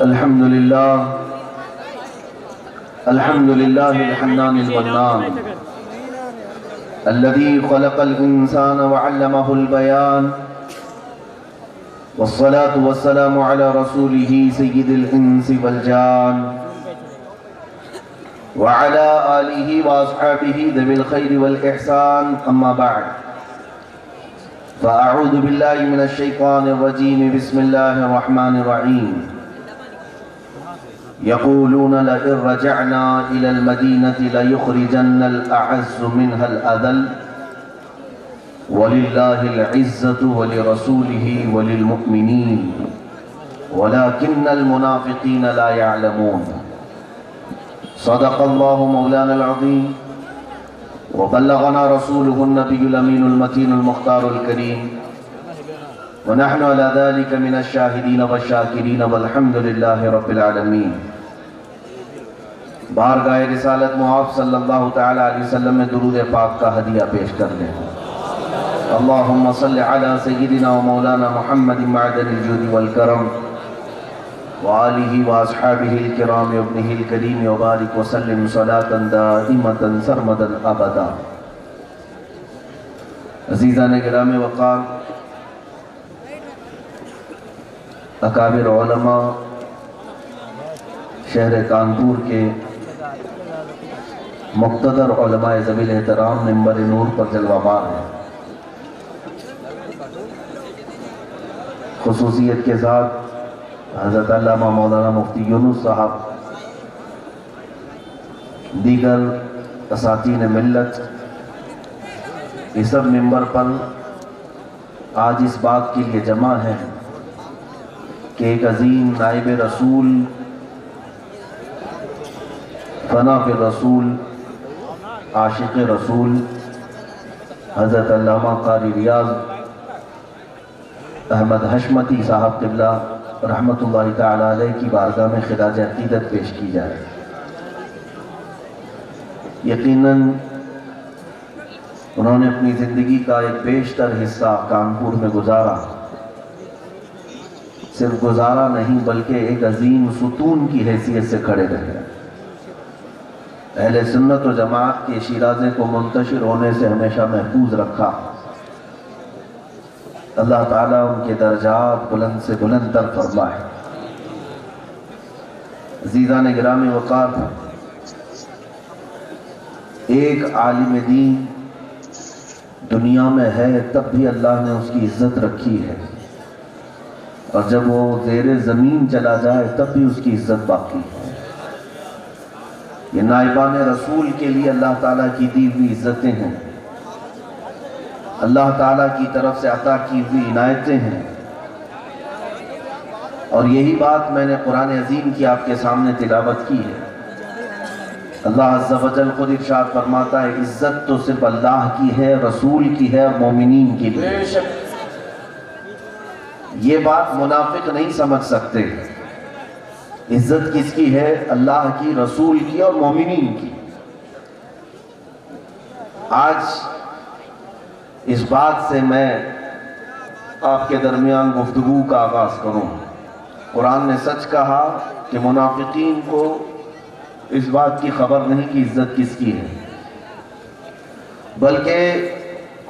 الحمد لله الحنان المنان الذي خلق الإنسان وعلمه البيان، والصلاة والسلام على رسوله سيد الإنس والجان وعلى آله وأصحابه ذوي الخير والإحسان. أما بعد، فأعوذ بالله من الشيطان الرجيم. بسم الله الرحمن الرحيم. يقولون لئن رجعنا إلى المدينة ليخرجن الأعز منها الأذل ولله العزة ولرسوله وللمؤمنين ولكن المنافقين لا يعلمون. صدق الله مولانا العظيم وبلغنا رسوله النبي الأمين المتين المختار الكريم، ونحن على ذلك من الشاهدين والشاكرين والحمد لله رب العالمین. بارگاہ رسالت معاف صلی اللہ تعالی علیہ وسلم میں درود پاک کا ہدیہ پیش کر لیں. اللہم صل علی سیدنا و مولانا محمد معدن الجود والکرم وآلہ واصحابہ الکرام وابنہ الکریم وبارک وسلم صلاة دائمتا سرمدا ابدا. عزیزان گرامی وقار، اکابر علماء شہر کانپور کے مقتدر علماء ذوی الاحترام منبر نور پر جلوہ بار ہیں. خصوصیت کے ساتھ حضرت علامہ مولانا مفتی یونس صاحب، دیگر اساتین ملت، اس سب منبر پر آج اس بات کے لیے جمع ہیں کہ ایک عظیم نائب رسول، فنا فی رسول، عاشق رسول حضرت علامہ قاری ریاض احمد حشمتی صاحب قبلہ رحمت اللہ تعالی علیہ کی بارگاہ میں خراج عقیدت پیش کی جائے. یقیناً انہوں نے اپنی زندگی کا ایک بیشتر حصہ کانپور میں گزارا. صرف گزارا نہیں بلکہ ایک عظیم ستون کی حیثیت سے کھڑے رہے. اہل سنت و جماعت کے شیرازے کو منتشر ہونے سے ہمیشہ محفوظ رکھا. اللہ تعالیٰ ان کے درجات بلند سے بلند تر فرمائے. عزیزان گرامی وقار، ایک عالم دین دنیا میں ہے تب بھی اللہ نے اس کی عزت رکھی ہے، اور جب وہ زیر زمین چلا جائے تب بھی اس کی عزت باقی ہے. یہ نائبان رسول کے لیے اللہ تعالیٰ کی دی ہوئی عزتیں ہیں، اللہ تعالیٰ کی طرف سے عطا کی ہوئی عنایتیں ہیں. اور یہی بات میں نے قرآن عظیم کی آپ کے سامنے تلاوت کی ہے. اللہ عز و جل خود ارشاد فرماتا ہے، عزت تو صرف اللہ کی ہے، رسول کی ہے اور مومنین کی بھی. یہ بات منافق نہیں سمجھ سکتے. عزت کس کی ہے؟ اللہ کی، رسول کی اور مومنین کی. آج اس بات سے میں آپ کے درمیان گفتگو کا آغاز کروں. قرآن نے سچ کہا کہ منافقین کو اس بات کی خبر نہیں کہ عزت کس کی ہے، بلکہ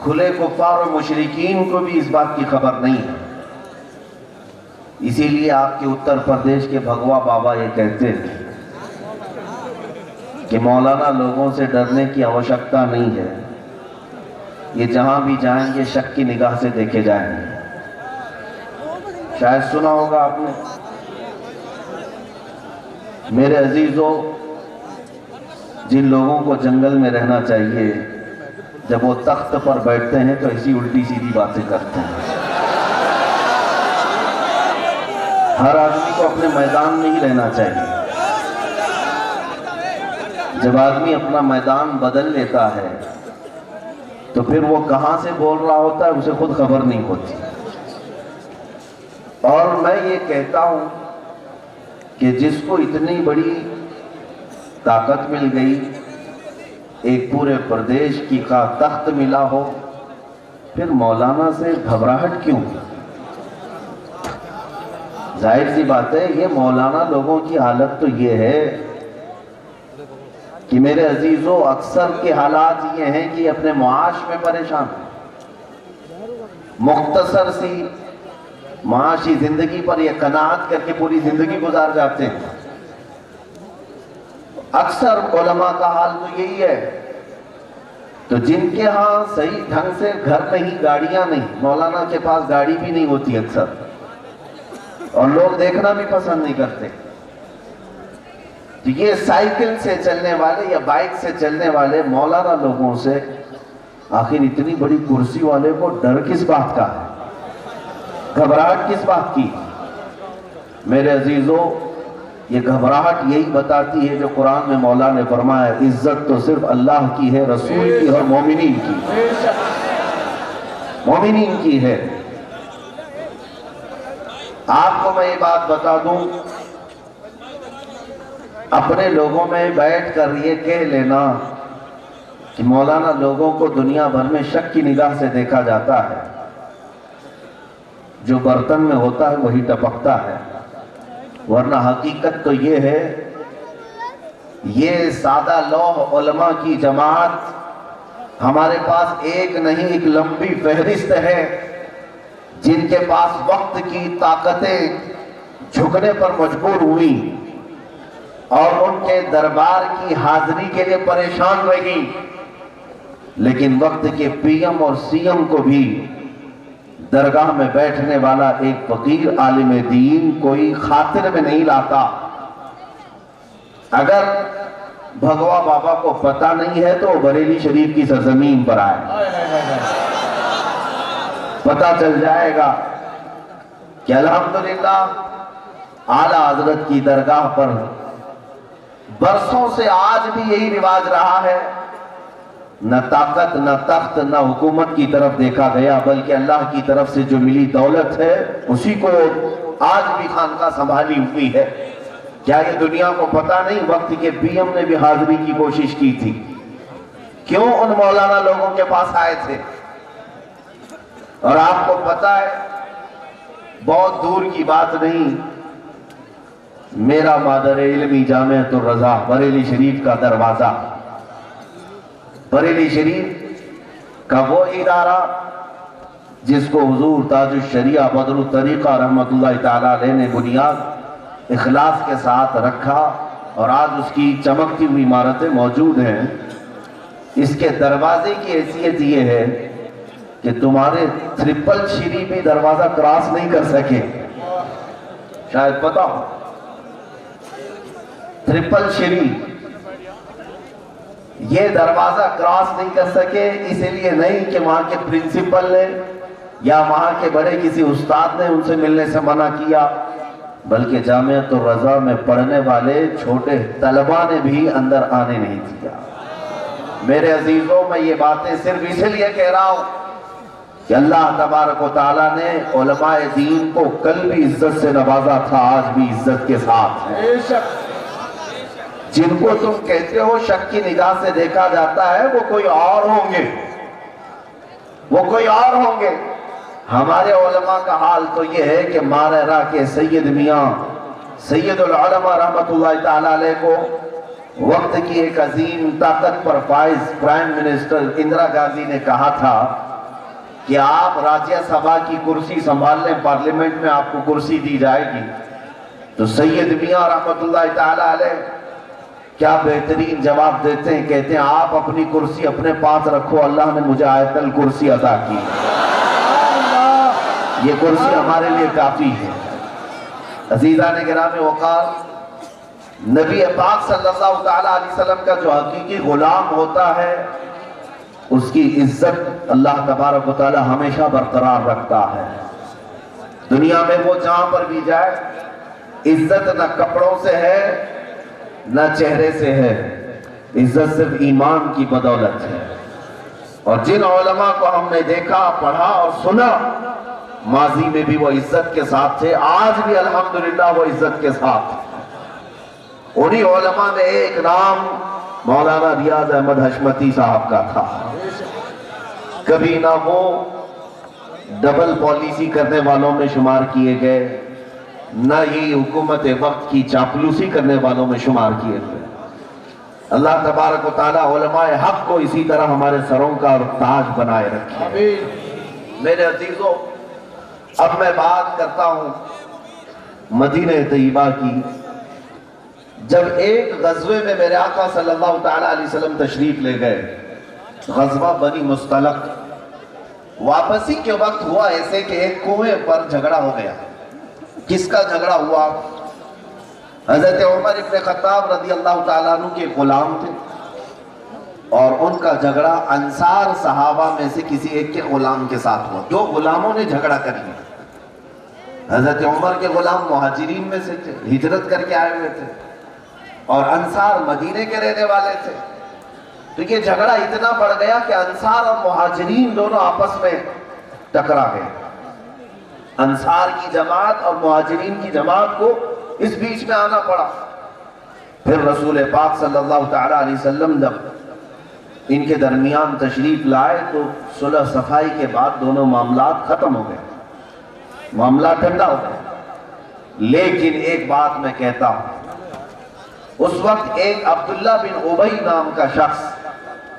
کھلے کفار و مشرکین کو بھی اس بات کی خبر نہیں ہے. اسی لیے آپ کے اتر پردیش کے بھگوا بابا یہ کہتے ہیں کہ مولانا لوگوں سے ڈرنے کی آوشکتا نہیں ہے، یہ جہاں بھی جائیں گے شک کی نگاہ سے دیکھے جائیں گے. شاید سنا ہوگا آپ نے. میرے عزیزوں، جن لوگوں کو جنگل میں رہنا چاہیے جب وہ تخت پر بیٹھتے ہیں تو ایسی الٹی سیدھی باتیں کرتے ہیں. ہر آدمی کو اپنے میدان میں ہی رہنا چاہیے. جب آدمی اپنا میدان بدل لیتا ہے تو پھر وہ کہاں سے بول رہا ہوتا ہے اسے خود خبر نہیں ہوتی. اور میں یہ کہتا ہوں کہ جس کو اتنی بڑی طاقت مل گئی، ایک پورے پردیش کی کا تخت ملا ہو، پھر مولانا سے گھبراہٹ کیوں؟ ظاہر سی بات ہے یہ مولانا لوگوں کی حالت تو یہ ہے کہ میرے عزیزوں اکثر کے حالات یہ ہیں کہ اپنے معاش میں پریشان ہیں، مختصر سی معاشی زندگی پر یہ قناعت کر کے پوری زندگی گزار جاتے ہیں۔ اکثر علماء کا حال تو یہی ہے۔ تو جن کے ہاں صحیح ڈھنگ سے گھر نہیں، گاڑیاں نہیں، مولانا کے پاس گاڑی بھی نہیں ہوتی اکثر، اور لوگ دیکھنا بھی پسند نہیں کرتے، تو یہ سائیکل سے چلنے والے یا بائک سے چلنے والے مولانا لوگوں سے آخر اتنی بڑی کرسی والے کو ڈر کس بات کا ہے، گھبراہٹ کس بات کی؟ میرے عزیزوں یہ گھبراہٹ یہی بتاتی ہے جو قرآن میں مولا نے فرمایا عزت تو صرف اللہ کی ہے، رسول کی اور مومنین کی، مومنین کی ہے۔ آپ کو میں یہ بات بتا دوں، اپنے لوگوں میں بیٹھ کر یہ کہہ لینا کہ مولانا لوگوں کو دنیا بھر میں شک کی نگاہ سے دیکھا جاتا ہے، جو برتن میں ہوتا ہے وہی ٹپکتا ہے، ورنہ حقیقت تو یہ ہے یہ سادہ لوح علماء کی جماعت ہمارے پاس ایک نہیں ایک لمبی فہرست ہے جن کے پاس وقت کی طاقتیں جھکنے پر مجبور ہوئی اور ان کے دربار کی حاضری کے لیے پریشان رہی، لیکن وقت کے پی ایم اور سی ایم کو بھی درگاہ میں بیٹھنے والا ایک فقیر عالم دین کوئی خاطر میں نہیں لاتا۔ اگر بھگوا بابا کو پتہ نہیں ہے تو بریلی شریف کی سرزمین پر آئے، پتہ چل جائے گا کہ الحمدللہ اعلیٰ حضرت کی درگاہ پر برسوں سے آج بھی یہی رواج رہا ہے، نہ طاقت نہ تخت نہ حکومت کی طرف دیکھا گیا، بلکہ اللہ کی طرف سے جو ملی دولت ہے اسی کو آج بھی خانقاہ سنبھالی ہوئی ہے۔ کیا یہ دنیا کو پتہ نہیں وقت کے پی ایم نے بھی حاضری کی کوشش کی تھی؟ کیوں ان مولانا لوگوں کے پاس آئے تھے؟ اور آپ کو پتہ ہے بہت دور کی بات نہیں، میرا مادر علمی جامعۃ الرضا بریلی شریف کا دروازہ، بریلی شریف کا وہ ادارہ جس کو حضور تاج الشریعہ بدر الطریقہ رحمت اللہ تعالیٰ علیہ نے بنیاد اخلاص کے ساتھ رکھا، اور آج اس کی چمکتی ہوئی عمارتیں موجود ہیں۔ اس کے دروازے کی حیثیت یہ ہے کہ تمہارے ٹرپل شری بھی دروازہ کراس نہیں کر سکے، شاید پتہ ہو ٹرپل شری یہ دروازہ کراس نہیں کر سکے، اس لیے نہیں کہ وہاں کے پرنسپل نے یا وہاں کے بڑے کسی استاد نے ان سے ملنے سے منع کیا، بلکہ جامعۃ الرضا میں پڑھنے والے چھوٹے طلباء نے بھی اندر آنے نہیں دیا۔ میرے عزیزوں میں یہ باتیں صرف اس لیے کہہ رہا ہوں کہ اللہ تبارک و تعالیٰ نے علماء دین کو کل بھی عزت سے نوازا تھا، آج بھی عزت کے ساتھ ہے۔ جن کو تم کہتے ہو شک کی نگاہ سے دیکھا جاتا ہے وہ کوئی اور ہوں گے، وہ کوئی اور ہوں گے۔ ہمارے علماء کا حال تو یہ ہے کہ ماررہ کے سید میاں سید العلماء رحمت اللہ تعالیٰ علیہ کو وقت کی ایک عظیم طاقت پر فائز پرائم منسٹر اندرا گاندھی نے کہا تھا کہ آپ راجیہ سبھا کی کرسی سنبھال لیں، پارلیمنٹ میں آپ کو کرسی دی جائے گی۔ تو سید میاں رحمت اللہ تعالیٰ علیہ کیا بہترین جواب دیتے ہیں، کہتے ہیں آپ اپنی کرسی اپنے پاس رکھو، اللہ نے مجھے آیت الکرسی عطا کی، یہ کرسی ہمارے لیے کافی ہے۔ عزیزان گرامی وقار، نبی پاک صلی اللہ تعالیٰ علیہ وسلم کا جو حقیقی غلام ہوتا ہے اس کی عزت اللہ تبارک و تعالیٰ ہمیشہ برقرار رکھتا ہے۔ دنیا میں وہ جہاں پر بھی جائے عزت نہ کپڑوں سے ہے نہ چہرے سے ہے، عزت صرف ایمان کی بدولت ہے۔ اور جن علماء کو ہم نے دیکھا، پڑھا اور سنا، ماضی میں بھی وہ عزت کے ساتھ تھے، آج بھی الحمدللہ وہ عزت کے ساتھ ہیں۔ انہی علماء میں ایک نام مولانا ریاض احمد حشمتی صاحب کا تھا۔ کبھی نہ وہ ڈبل پالیسی کرنے والوں میں شمار کیے گئے، نہ یہ حکومت وقت کی چاپلوسی کرنے والوں میں شمار کیے ہوئے۔ اللہ تبارک و تعالی علماء حق کو اسی طرح ہمارے سروں کا تاج بنائے رکھے۔ میرے عزیزوں، اب میں بات کرتا ہوں مدینہ طیبہ کی۔ جب ایک غزوے میں میرے آقا صلی اللہ تعالیٰ علیہ وسلم تشریف لے گئے، غزوہ بنی مستلق، واپسی کے وقت ہوا ایسے کہ ایک کنویں پر جھگڑا ہو گیا۔ کس کا جھگڑا ہوا؟ حضرت عمر ابن خطاب رضی اللہ تعالیٰ عنہ کے غلام تھے، اور ان کا جھگڑا انصار صحابہ میں سے کسی ایک کے غلام کے ساتھ ہوا۔ دو غلاموں نے جھگڑا کر لیا۔ حضرت عمر کے غلام مہاجرین میں سے تھے، ہجرت کر کے آئے ہوئے تھے، اور انصار مدینے کے رہنے والے تھے۔ تو یہ جھگڑا اتنا بڑھ گیا کہ انصار اور مہاجرین دونوں آپس میں ٹکرا گئے۔ انصار کی جماعت اور مہاجرین کی جماعت کو اس بیچ میں آنا پڑا۔ پھر رسول پاک صلی اللہ تعالیٰ علیہ وسلم جب ان کے درمیان تشریف لائے تو صلح صفائی کے بعد دونوں معاملات ختم ہو گئے، معاملہ ٹھنڈا ہو گیا۔ لیکن ایک بات میں کہتا ہوں، اس وقت ایک عبداللہ بن ابی نام کا شخص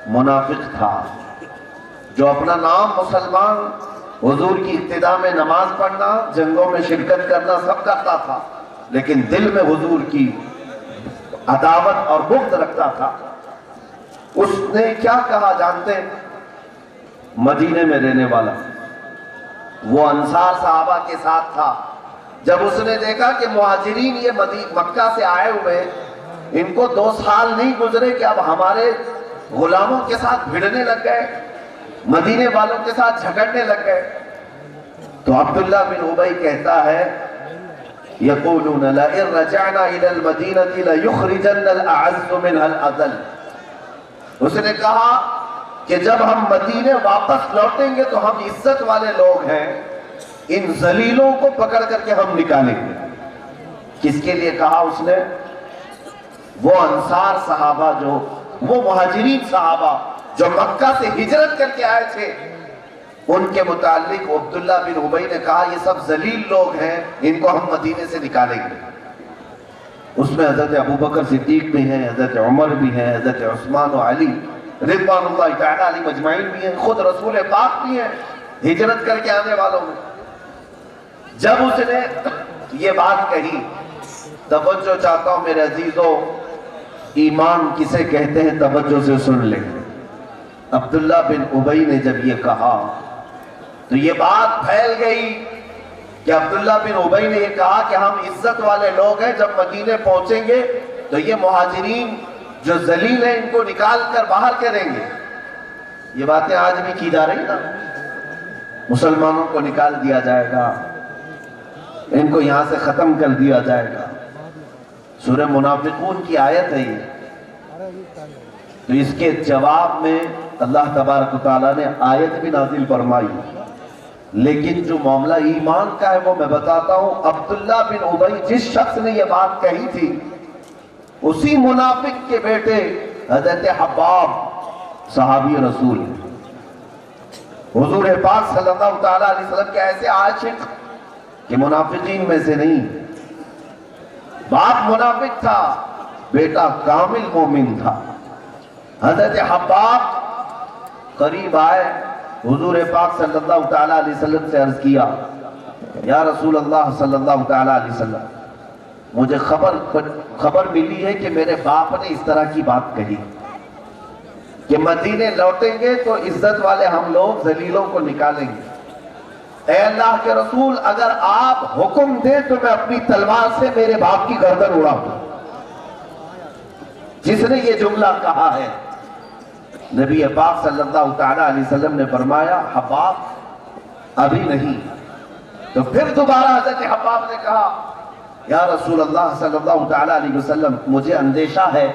منافق تھا، جو اپنا نام مسلمان، حضور کی ابتدا میں نماز پڑھنا، جنگوں میں شرکت کرنا سب کرتا تھا، لیکن دل میں حضور کی عداوت اور بغض رکھتا تھا۔ اس نے کیا کہا جانتے ہیں؟ مدینے میں رہنے والا، وہ انصار صحابہ کے ساتھ تھا۔ جب اس نے دیکھا کہ مہاجرین یہ مکہ سے آئے ہوئے، ان کو 2 سال نہیں گزرے کہ اب ہمارے غلاموں کے ساتھ بھیڑنے لگ گئے، مدینے والوں کے ساتھ جھگڑنے لگ گئے، تو عبداللہ بن ابی کہتا ہے یقولون لئن رجعنا الى المدینة لیخرجن الاعز منها الاذل۔ اس نے کہا کہ جب ہم مدینے واپس لوٹیں گے تو ہم عزت والے لوگ ہیں، ان ذلیلوں کو پکڑ کر کے ہم نکالیں گے۔ کس کے لیے کہا اس نے؟ وہ انصار صحابہ، جو وہ مہاجرین صحابہ جو مکہ سے ہجرت کر کے آئے تھے، ان کے متعلق عبداللہ بن ابی نے کہا یہ سب ذلیل لوگ ہیں، ان کو ہم مدینے سے نکالیں گے۔ اس میں حضرت ابوبکر صدیق بھی ہیں، حضرت عمر بھی ہیں، حضرت عثمان و علی رضوان اللہ تعالیٰ علیہ مجمعین بھی ہیں، خود رسول پاک بھی ہیں ہجرت کر کے آنے والوں میں۔ جب اس نے یہ بات کہی، توجہ چاہتا ہوں میرے عزیزوں، ایمان کسے کہتے ہیں توجہ سے سن لیں۔ عبداللہ بن ابی نے جب یہ کہا تو یہ بات پھیل گئی کہ عبداللہ بن ابی نے یہ کہا کہ ہم عزت والے لوگ ہیں، جب مدینے پہنچیں گے تو یہ مہاجرین جو ذلیل ہیں ان کو نکال کر باہر کریں گے۔ یہ باتیں آج بھی کی جا رہی نا، مسلمانوں کو نکال دیا جائے گا، ان کو یہاں سے ختم کر دیا جائے گا۔ سورہ منافقون کی آیت ہے یہ، تو اس کے جواب میں اللہ تبارک و تعالیٰ نے آیت بھی نازل فرمائی۔ لیکن جو معاملہ ایمان کا ہے وہ میں بتاتا ہوں۔ عبداللہ بن ابی جس شخص نے یہ بات کہی تھی، اسی منافق کے بیٹے حضرت حباب صحابی رسول، حضور پاک صلی اللہ تعالیٰ علیہ وسلم کے ایسے عاشق کہ منافقین میں سے نہیں۔ باپ منافق تھا، بیٹا کامل مومن تھا۔ حضرت حباب قریب آئے، حضور پاک صلی اللہ تعالیٰ علیہ وسلم سے عرض کیا، یا رسول اللہ صلی اللہ تعالیٰ علیہ وسلم، مجھے خبر ملی ہے کہ میرے باپ نے اس طرح کی بات کہی کہ مدینے لوٹیں گے تو عزت والے ہم لوگ ذلیلوں کو نکالیں گے۔ اے اللہ کے رسول، اگر آپ حکم دیں تو میں اپنی تلوار سے میرے باپ کی گردن اڑا دوں۔ جس نے یہ جملہ کہا ہے، نبی پاک صلی اللہ تعالیٰ علیہ وسلم نے فرمایا حباب ابھی نہیں۔ تو پھر دوبارہ حضرت حباب نے کہا، یا رسول اللہ صلی اللہ تعالیٰ علیہ وسلم، مجھے اندیشہ ہے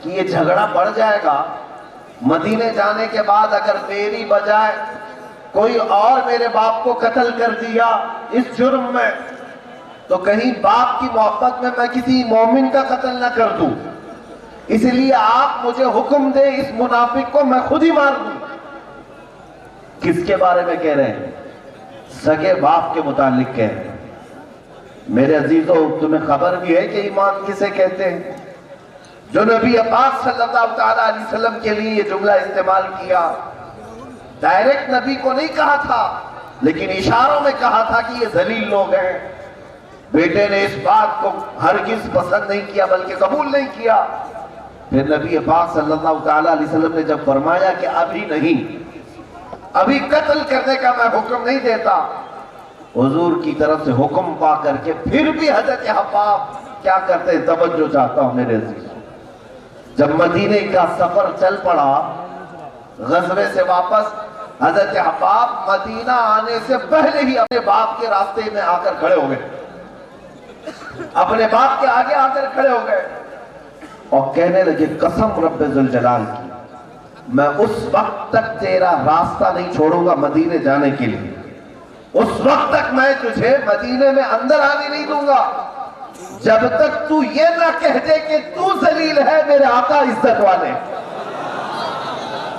کہ یہ جھگڑا بڑھ جائے گا، مدینے جانے کے بعد اگر میری بجائے کوئی اور میرے باپ کو قتل کر دیا اس جرم میں، تو کہیں باپ کی محبت میں میں کسی مومن کا قتل نہ کر دوں، اس لیے آپ مجھے حکم دے اس منافق کو میں خود ہی مار دوں۔ کس کے بارے میں کہہ رہے ہیں؟ سگے باپ کے متعلق کہہ رہے ہیں۔ میرے عزیزوں، تمہیں خبر بھی ہے کہ ایمان کسے کہتے ہیں؟ جو نبی پاک صلی اللہ تعالیٰ علیہ وسلم کے لیے یہ جملہ استعمال کیا، ڈائریکٹ نبی کو نہیں کہا تھا لیکن اشاروں میں کہا تھا کہ یہ ذلیل لوگ ہیں۔ بیٹے نے اس بات کو ہرگز پسند نہیں کیا بلکہ قبول نہیں کیا۔ پھر نبی پاک صلی اللہ تعالیٰ علیہ وسلم نے جب فرمایا کہ ابھی نہیں، ابھی قتل کرنے کا میں حکم نہیں دیتا، حضور کی طرف سے حکم پا کر کے پھر بھی حضرت حباب کیا کرتے ہیں؟ توجہ چاہتا ہوں میرے عزیز، جب مدینے کا سفر چل پڑا غزوے سے واپس، حضرت حباب مدینہ آنے سے پہلے ہی اپنے باپ کے راستے میں آ کر کھڑے ہو گئے، اپنے باپ کے آگے آ کر کھڑے ہو گئے اور کہنے لگے قسم رب ذوالجلال کی، میں اس وقت تک تیرا راستہ نہیں چھوڑوں گا مدینے جانے کے لیے، اس وقت تک میں تجھے مدینے میں اندر آنے نہیں دوں گا جب تک تو یہ نہ کہہ دے کہ تو ذلیل ہے، میرے آقا عزت والے۔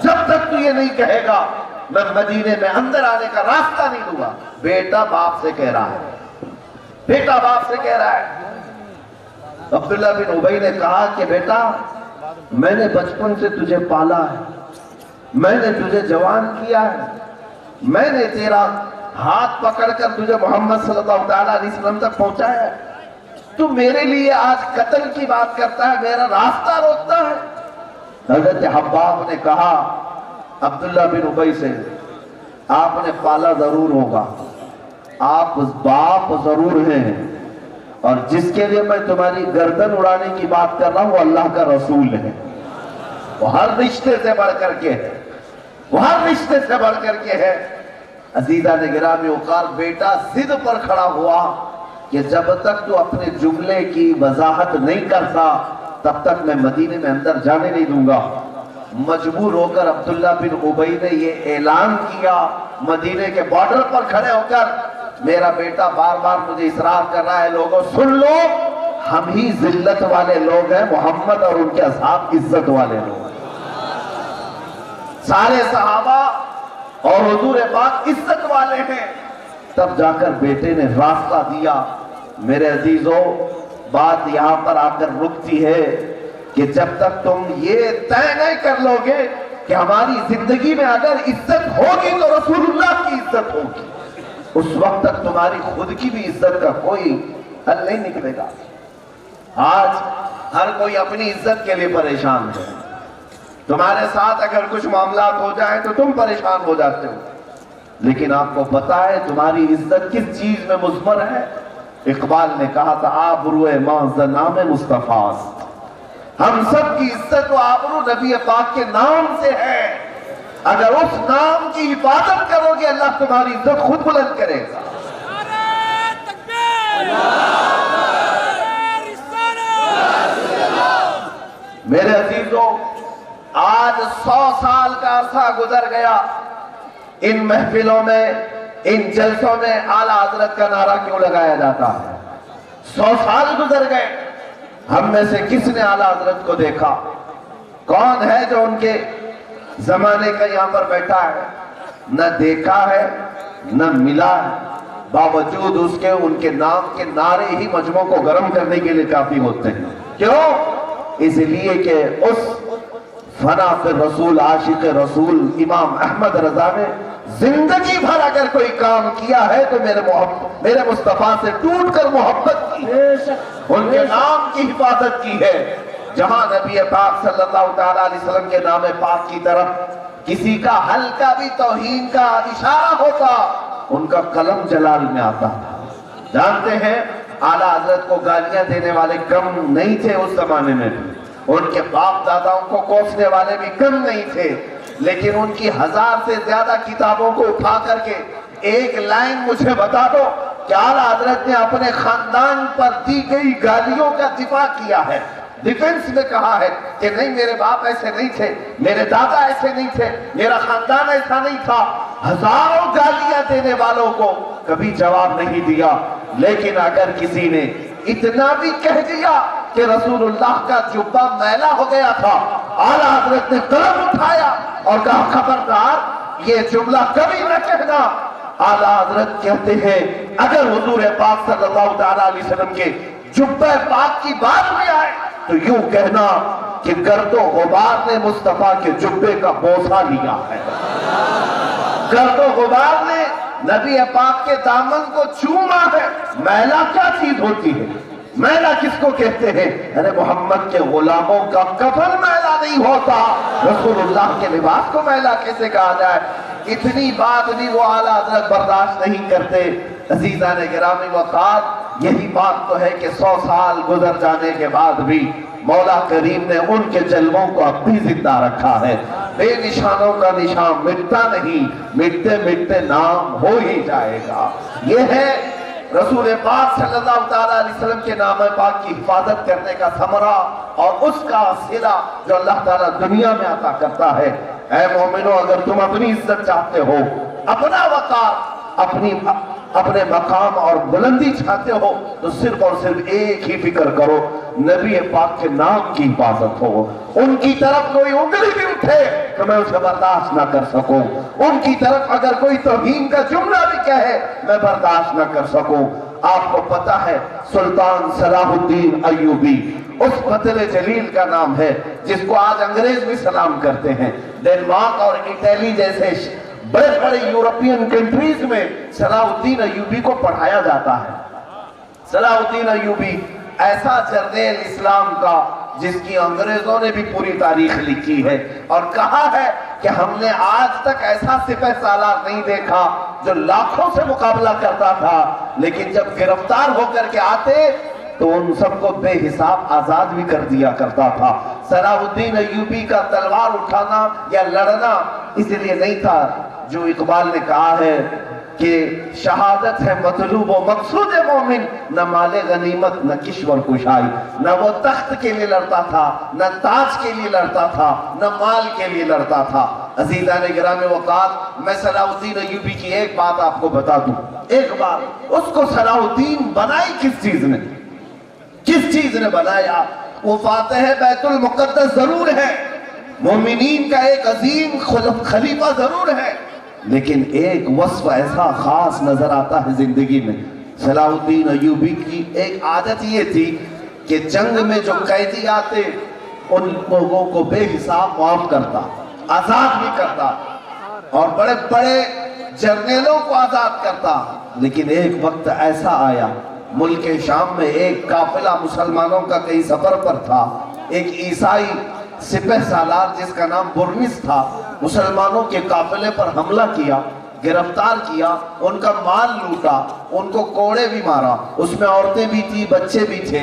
جب تک تو یہ نہیں کہے گا میں مدینے میں اندر آنے کا راستہ نہیں دوں گا۔ بیٹا باپ سے کہہ رہا ہے، بیٹا باپ سے کہہ رہا ہے۔ عبداللہ بن ابی نے کہا کہ بیٹا میں نے بچپن سے تجھے پالا ہے، میں نے تجھے جوان کیا ہے، میں نے تیرا ہاتھ پکڑ کر تجھے محمد صلی اللہ علیہ وسلم تک پہنچایا ہے، تو میرے لیے آج قتل کی بات کرتا ہے، میرا راستہ روکتا ہے۔ حضرت حباب نے کہا عبداللہ بن ابی سے، آپ نے پالا ضرور ہوگا، آپ باپ ضرور ہیں، اور جس کے لیے میں تمہاری گردن اڑانے کی بات کر رہا ہوں وہ اللہ کا رسول ہے، وہ ہر رشتے سے بڑھ کر کے ہے، وہ ہر رشتے سے بڑھ کر کے ہے۔ عزیزہ نے گرامی اوقات، بیٹا ضد پر کھڑا ہوا کہ جب تک تو اپنے جملے کی وضاحت نہیں کرتا تب تک میں مدینے میں اندر جانے نہیں دوں گا۔ مجبور ہو کر عبداللہ بن ابی نے یہ اعلان کیا مدینے کے بارڈر پر کھڑے ہو کر، میرا بیٹا بار بار مجھے اصرار کر رہا ہے، لوگوں سن لو، ہم ہی ذلت والے لوگ ہیں، محمد اور ان کے اصحاب عزت والے لوگ ہیں۔ سارے صحابہ اور حضور پاک عزت والے ہیں۔ تب جا کر بیٹے نے راستہ دیا۔ میرے عزیزوں، بات یہاں پر آ کر رکتی ہے کہ جب تک تم یہ طے نہیں کر لو گے کہ ہماری زندگی میں اگر عزت ہوگی تو رسول اللہ کی عزت ہوگی، اس وقت تک تمہاری خود کی بھی عزت کا کوئی حل نہیں نکلے گا۔ آج ہر کوئی اپنی عزت کے لیے پریشان ہے، تمہارے ساتھ اگر کچھ معاملات ہو جائیں تو تم پریشان ہو جاتے ہو، لیکن آپ کو پتا ہے تمہاری عزت کس چیز میں مضمر ہے؟ اقبال نے کہا تھا آبرو ماں نام مصطفیٰ، ہم سب کی عزت و آبرو نبی پاک کے نام سے ہے، اگر اس نام کی حفاظت کرو گے اللہ تمہاری عزت خود بلند کرے گا۔ میرے عزیزوں، آج 100 سال کا عرصہ گزر گیا، ان محفلوں میں، ان جلسوں میں اعلیٰ حضرت کا نعرہ کیوں لگایا جاتا ہے؟ 100 سال گزر گئے، ہم میں سے کس نے اعلیٰ حضرت کو دیکھا؟ کون ہے جو ان کے زمانے کا یہاں پر بیٹھا ہے؟ نہ دیکھا ہے نہ ملا ہے، باوجود اس کے ان کے نام کے نعرے ہی مجمع کو گرم کرنے کے لیے کافی ہوتے ہیں۔ کیوں؟ اس لیے کہ اس فنا پر رسول، عاشق رسول امام احمد رضا نے زندگی بھر اگر کوئی کام کیا ہے تو میرے مصطفیٰ سے ٹوٹ کر محبت کی ہے، ان کے نام کی حفاظت کی ہے۔ جہاں نبی پاک صلی اللہ علیہ وسلم کے نام پاک کی طرف کسی کا ہلکا بھی توہین کا اشارہ ہوتا، ان کا قلم جلال میں آتا تھا۔ جانتے ہیں اعلیٰ حضرت کو گالیاں دینے والے کم نہیں تھے اس زمانے میں بھی، ان کے باپ داداؤں کو کوسنے والے بھی کم نہیں تھے، لیکن ان کی 1000 سے زیادہ کتابوں کو اٹھا کر کے ایک لائن مجھے بتا دو کہ اعلیٰ حضرت نے اپنے خاندان پر دی گئی گالیوں کا دفاع کیا ہے، ڈیفنس میں کہا ہے کہ نہیں میرے باپ ایسے نہیں تھے، میرے دادا ایسے نہیں تھے، میرا خاندان ایسا نہیں تھا۔ ہزاروں گالیاں دینے والوں کو کبھی جواب نہیں دیا، لیکن اگر کسی نے اتنا بھی کہہ دیا کہ رسول اللہ کا جبہ میلا ہو گیا تھا، اعلیٰ حضرت نے قلم اٹھایا اور کہا خبردار یہ جملہ کبھی نہ کہنا۔ اعلیٰ حضرت کہتے ہیں اگر حضور پاک صلی اللہ تعالیٰ علیہ وسلم کے جبہ پاک کی بات بھی آئے تو یوں کہنا کہ گرد و غبار نے مصطفیٰ کے جبے کا بوسہ لیا ہے، گرد و غبار نے نبی پاک کے دامن کو چوما ہے۔ میلہ کیا چیز ہوتی ہے؟ میلہ کس کو کہتے ہیں؟ ارے محمد کے غلاموں کا کفن میلہ نہیں ہوتا، رسول اللہ کے لباس کو میلہ کیسے کہا جائے؟ اتنی بات بھی وہ اعلیٰ حضرت برداشت نہیں کرتے۔ عزیزان گرامی وقات، یہی بات تو ہے کہ 100 سال گزر جانے کے بعد بھی مولا کریم نے ان کے جلووں کو اب بھی زندہ رکھا ہے۔ بے نشانوں کا نشان مٹتا نہیں، مٹتے مٹتے نام ہو ہی جائے گا۔ یہ ہے رسول پاک صلی اللہ تعالیٰ علیہ وسلم کے نام پاک کی حفاظت کرنے کا ثمرہ اور اس کا صلہ جو اللہ تعالیٰ دنیا میں عطا کرتا ہے۔ اے مومنو، اگر تم اپنی عزت چاہتے ہو، اپنا وقار، اپنے مقام اور بلندی چاہتے ہو، تو صرف اور صرف ایک ہی فکر کرو، نبی پاک کے نام کی حفاظت ہو۔ ان کی طرف کوئی انگلی بھی اٹھے تو میں اسے برداشت نہ کر سکوں، ان کی طرف اگر کوئی توہین کا جملہ بھی کہے میں برداشت نہ کر سکوں۔ آپ کو پتا ہے سلطان صلاح الدین ایوبی اس فضل جلیل کا نام ہے جس کو آج انگریز بھی سلام کرتے ہیں۔ ڈنمارک اور اٹلی جیسے بڑے بڑے یورپین کنٹریز میں صلاح الدین ایوبی کو پڑھایا جاتا ہے۔ صلاح الدین ایوبی ایسا جرنیل اسلام کا جس کی انگریزوں نے بھی پوری تاریخ لکھی ہے، اور کہا ہے کہ ہم نے آج تک ایسا سپہ سالار نہیں دیکھا جو لاکھوں سے مقابلہ کرتا تھا، لیکن جب گرفتار ہو کر کے آتے تو ان سب کو بے حساب آزاد بھی کر دیا کرتا تھا۔ صلاح الدین ایوبی کا تلوار اٹھانا یا لڑنا اس لیے نہیں تھا جو اقبال نے کہا ہے کہ شہادت ہے مطلوب و مقصود مومن، نہ مال غنیمت نہ کشور کشائی۔ نہ وہ تخت کے لیے لڑتا تھا، نہ تاج کے لیے لڑتا تھا، نہ مال کے لیے لڑتا تھا۔ عزیزان گرامی وقات، میں صلاح الدین ایوبی کی ایک بات آپ کو بتا دوں، ایک بات، اس کو صلاح الدین بنائی کس چیز نے؟ کس چیز نے بنایا؟ وہ فاتح بیت المقدس ضرور ہے، مومنین کا ایک عظیم خلیفہ ضرور ہے، لیکن ایک وصف ایسا خاص نظر آتا ہے زندگی میں۔ صلاح الدین ایوبی کی ایک عادت یہ تھی کہ جنگ میں جو قیدی آتے ان لوگوں کو بے حساب معاف کرتا، آزاد بھی کرتا، اور بڑے بڑے جرنیلوں کو آزاد کرتا۔ لیکن ایک وقت ایسا آیا، ملک شام میں ایک قافلہ مسلمانوں کا کئی سفر پر تھا، ایک عیسائی سپہ سالار جس کا نام برنس تھا، مسلمانوں کے قافلے پر حملہ کیا، گرفتار کیا، ان کا مال لوٹا، ان کو کوڑے بھی مارا، اس میں عورتیں بھی تھی، بچے بھی تھے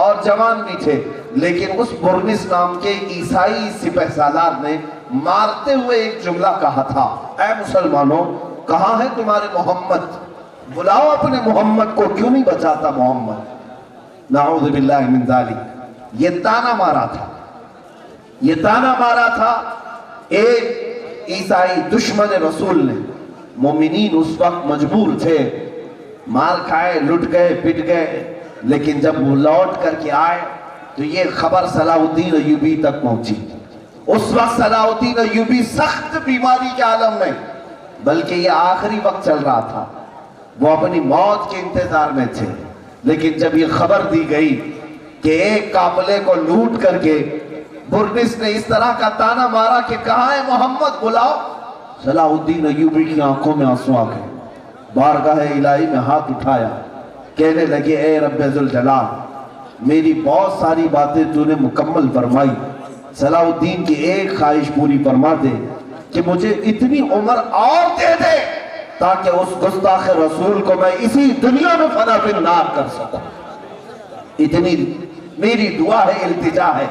اور جوان بھی تھے۔ لیکن اس برنس نام کے عیسائی سپہ سالار نے مارتے ہوئے ایک جملہ کہا تھا، اے مسلمانوں، کہاں ہے تمہارے محمد؟ بلاؤ اپنے محمد کو، کیوں نہیں بچاتا محمد؟ نعوذ باللہ من ذالک۔ یہ تانا مارا تھا، یہ تانا مارا تھا ایک عیسائی دشمن رسول نے۔ مومنین اس وقت مجبور تھے، مال کھائے، لٹ گئے، پٹ گئے، لیکن جب وہ لوٹ کر کے آئے تو یہ خبر صلاح الدین ایوبی تک پہنچی۔ اس وقت صلاح الدین ایوبی سخت بیماری کے عالم میں، بلکہ یہ آخری وقت چل رہا تھا، وہ اپنی موت کے انتظار میں تھے۔ لیکن جب یہ خبر دی گئی کہ ایک قافلے کو لوٹ کر کے برنس نے اس طرح کا تانا مارا کہ کہاں ہے محمد، بلاؤ، صلاح الدین ایوبی کی آنکھوں میں آنسو آ گئے، بارگاہ الہی میں ہاتھ اٹھایا، کہنے لگے اے رب ذوالجلال، میری بہت ساری باتیں تو نے مکمل فرمائی، صلاح الدین کی ایک خواہش پوری فرما دے کہ مجھے اتنی عمر اور دے دے تاکہ اس گستاخ رسول کو میں اسی دنیا میں فنا فی النار کر سکوں۔ اتنی میری دعا ہے، التجا ہے۔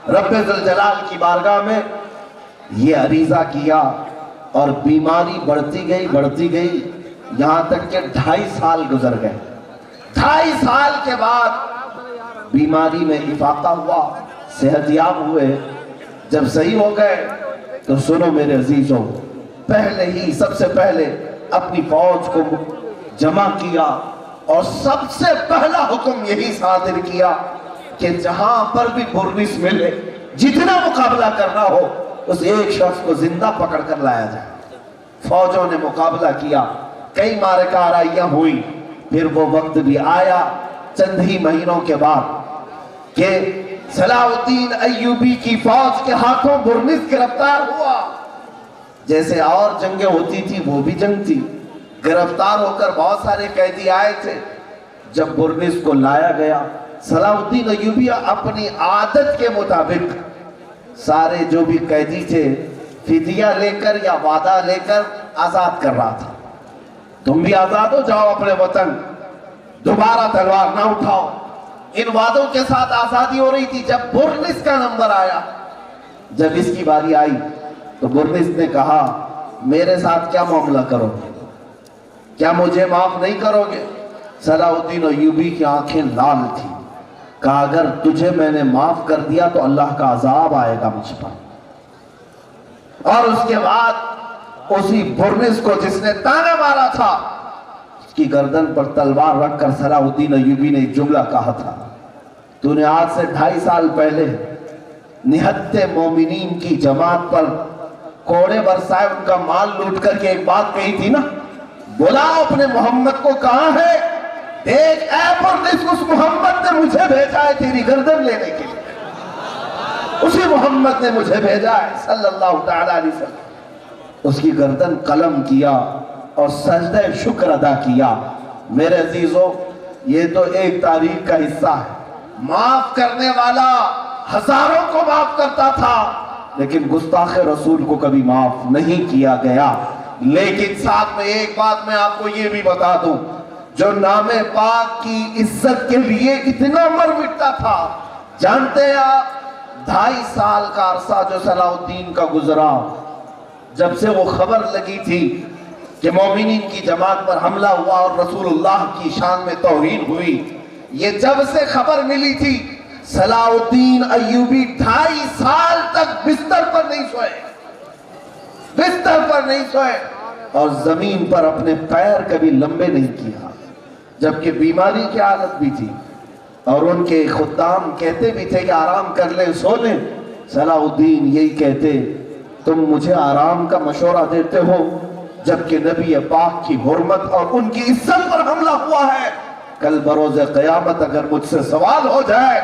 رب ذوالجلال کی بارگاہ میں یہ عریضہ کیا، اور بیماری بڑھتی گئی یہاں تک کہ 2.5 سال گزر گئے۔ 2.5 سال کے بعد بیماری میں افاقہ ہوا، صحت یاب ہوئے۔ جب صحیح ہو گئے تو سنو میرے عزیزوں، پہلے ہی سب سے پہلے اپنی فوج کو جمع کیا، اور سب سے پہلا حکم یہی صادر کیا کہ جہاں پر بھی برنس ملے، جتنا مقابلہ کرنا ہو، اس ایک شخص کو زندہ پکڑ کر لایا جائے۔ فوجوں نے مقابلہ کیا، کئی معرکہ آرائیاں ہوئی، پھر وہ وقت بھی آیا چند ہی مہینوں کے بعد کہ صلاح الدین ایوبی کی فوج کے ہاتھوں برنس گرفتار ہوا۔ جیسے اور جنگیں ہوتی تھی وہ بھی جنگ تھی، گرفتار ہو کر بہت سارے قیدی آئے تھے۔ جب برنس کو لایا گیا، صلاح الدین ایوبی اپنی عادت کے مطابق سارے جو بھی قیدی تھے فدیہ لے کر یا وعدہ لے کر آزاد کر رہا تھا۔ تم بھی آزاد ہو جاؤ اپنے وطن، دوبارہ تلوار نہ اٹھاؤ۔ ان وعدوں کے ساتھ آزادی ہو رہی تھی۔ جب برنس کا نمبر آیا، جب اس کی باری آئی تو برنس نے کہا میرے ساتھ کیا معاملہ کرو گے، کیا مجھے معاف نہیں کرو گے؟ صلاح الدین ایوبی کی آنکھیں لال تھی۔ کہا اگر تجھے میں نے معاف کر دیا تو اللہ کا عذاب آئے گا مجھ پر۔ اور اس کے بعد اسی برنس کو جس نے تانا مارا تھا اس کی گردن پر تلوار رکھ کر صلاح الدین ایوبی نے ایک جملہ کہا تھا، تو نے آج سے 2.5 سال پہلے نہت مومنین کی جماعت پر کوڑے برسائے، ان کا مال لوٹ کر کے ایک بات کہی تھی نا، بلاؤ اپنے محمد کو، کہاں ہے؟ دیکھ اے برنس، اس محمد نے مجھے بھیجا ہے تیری گردن لینے کے لیے، اسی محمد نے مجھے بھیجا ہے صلی اللہ تعالیٰ علیہ وسلم۔ اس کی گردن قلم کیا اور سجدہ شکر ادا کیا۔ میرے عزیزوں، یہ تو ایک تاریخ کا حصہ ہے۔ معاف کرنے والا ہزاروں کو معاف کرتا تھا، لیکن گستاخ رسول کو کبھی معاف نہیں کیا گیا۔ لیکن ساتھ میں ایک بات میں آپ کو یہ بھی بتا دوں، جو نام پاک کی عزت کے لیے اتنا مر مٹتا تھا، جانتے ہیں آپ 2.5 سال کا عرصہ جو صلاح الدین کا گزرا، جب سے وہ خبر لگی تھی کہ مومنین کی جماعت پر حملہ ہوا اور رسول اللہ کی شان میں توہین ہوئی، یہ جب سے خبر ملی تھی صلاح الدین ایوبی 2.5 سال تک بستر پر نہیں سوئے، بستر پر نہیں سوئے، اور زمین پر اپنے پیر کبھی لمبے نہیں کیا، جبکہ بیماری کی حالت بھی تھی۔ اور ان کے خدام کہتے بھی تھے کہ آرام کر لیں، سو لیں۔ صلاح الدین یہی کہتے، تم مجھے آرام کا مشورہ دیتے ہو جبکہ نبی پاک کی حرمت اور ان کی عزت پر حملہ ہوا ہے۔ کل بروز قیامت اگر مجھ سے سوال ہو جائے،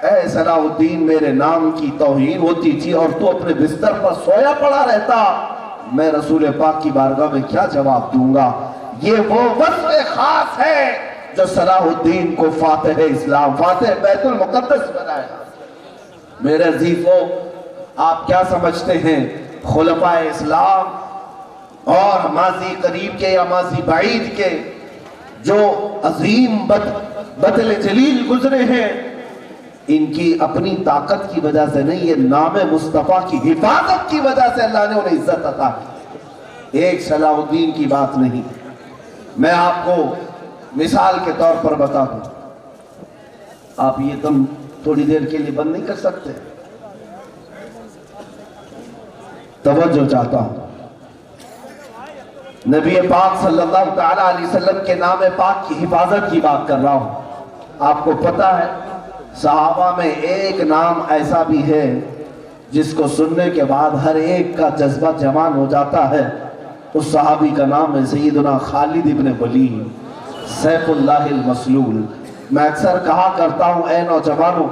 اے صلاح الدین میرے نام کی توہین ہوتی تھی اور تو اپنے بستر پر سویا پڑا رہتا، میں رسول پاک کی بارگاہ میں کیا جواب دوں گا؟ یہ وہ وصف خاص ہے جو صلاح الدین کو فاتح اسلام، فاتح بیت المقدس بنایا۔ میرے عزیزوں، آپ کیا سمجھتے ہیں خلفاء اسلام اور ماضی قریب کے یا ماضی بعید کے جو عظیم بطل جلیل گزرے ہیں، ان کی اپنی طاقت کی وجہ سے نہیں، یہ نام مصطفیٰ کی حفاظت کی وجہ سے اللہ نے انہیں عزت عطا کی۔ ایک صلاح الدین کی بات نہیں، میں آپ کو مثال کے طور پر بتا دوں۔ آپ یہ تم تھوڑی دیر کے لیے بند نہیں کر سکتے؟ توجہ چاہتا ہوں، نبی پاک صلی اللہ تعالیٰ علیہ وسلم کے نام پاک کی حفاظت کی بات کر رہا ہوں۔ آپ کو پتا ہے صحابہ میں ایک نام ایسا بھی ہے جس کو سننے کے بعد ہر ایک کا جذبہ جوان ہو جاتا ہے۔ اس صحابی کا نام ہے سیدنا خالد ابن ولید، سیف اللہ المسلول۔ میں اکثر کہا کرتا ہوں، اے نوجوانوں،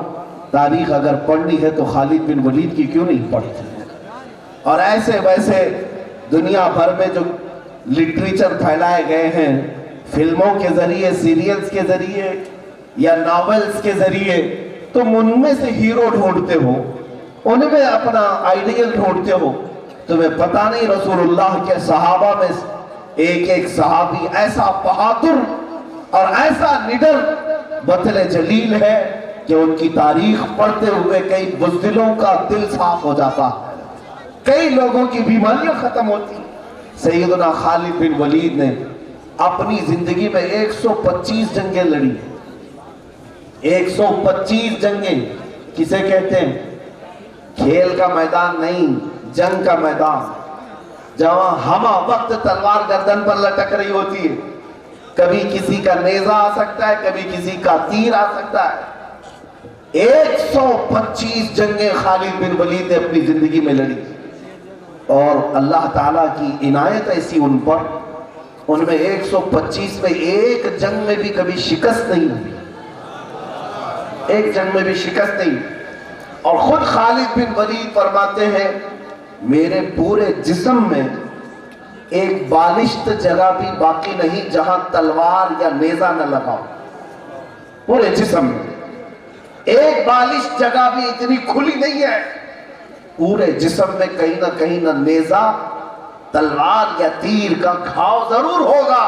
تاریخ اگر پڑھنی ہے تو خالد بن ولید کی کیوں نہیں پڑھتے؟ اور ایسے ویسے دنیا بھر میں جو لٹریچر پھیلائے گئے ہیں، فلموں کے ذریعے، سیریلز کے ذریعے یا ناولز کے ذریعے، تم ان میں سے ہیرو ڈھونڈتے ہو، ان میں اپنا آئیڈیل ڈھونڈتے ہو۔ تمہیں پتہ نہیں رسول اللہ کے صحابہ میں ایک ایک صحابی ایسا بہادر اور ایسا نڈر بطل جلیل ہے کہ ان کی تاریخ پڑھتے ہوئے کئی بزدلوں کا دل صاف ہو جاتا ہے، کئی لوگوں کی بیماریاں ختم ہوتی۔ سیدنا خالد بن ولید نے اپنی زندگی میں 125 جنگیں لڑی۔ 125 جنگیں کسے کہتے ہیں؟ کھیل کا میدان نہیں، جنگ کا میدان، جہاں ہمہ وقت تلوار گردن پر لٹک رہی ہوتی ہے، کبھی کسی کا نیزہ آ سکتا ہے، کبھی کسی کا تیر آ سکتا ہے۔ 125 جنگیں خالد بن ولید نے اپنی زندگی میں لڑی، اور اللہ تعالیٰ کی عنایت ایسی ان پر ان میں 125 میں ایک جنگ میں بھی کبھی شکست نہیں ہوئی، ایک جنگ میں بھی شکست نہیں۔ اور خود خالد بن ولید فرماتے ہیں میرے پورے جسم میں ایک بالشت جگہ بھی باقی نہیں جہاں تلوار یا نیزہ نہ لگا، پورے جسم میں ایک بالشت جگہ بھی اتنی کھلی نہیں ہے، پورے جسم میں کہیں نہ نیزہ، تلوار یا تیر کا گھاؤ ضرور ہوگا۔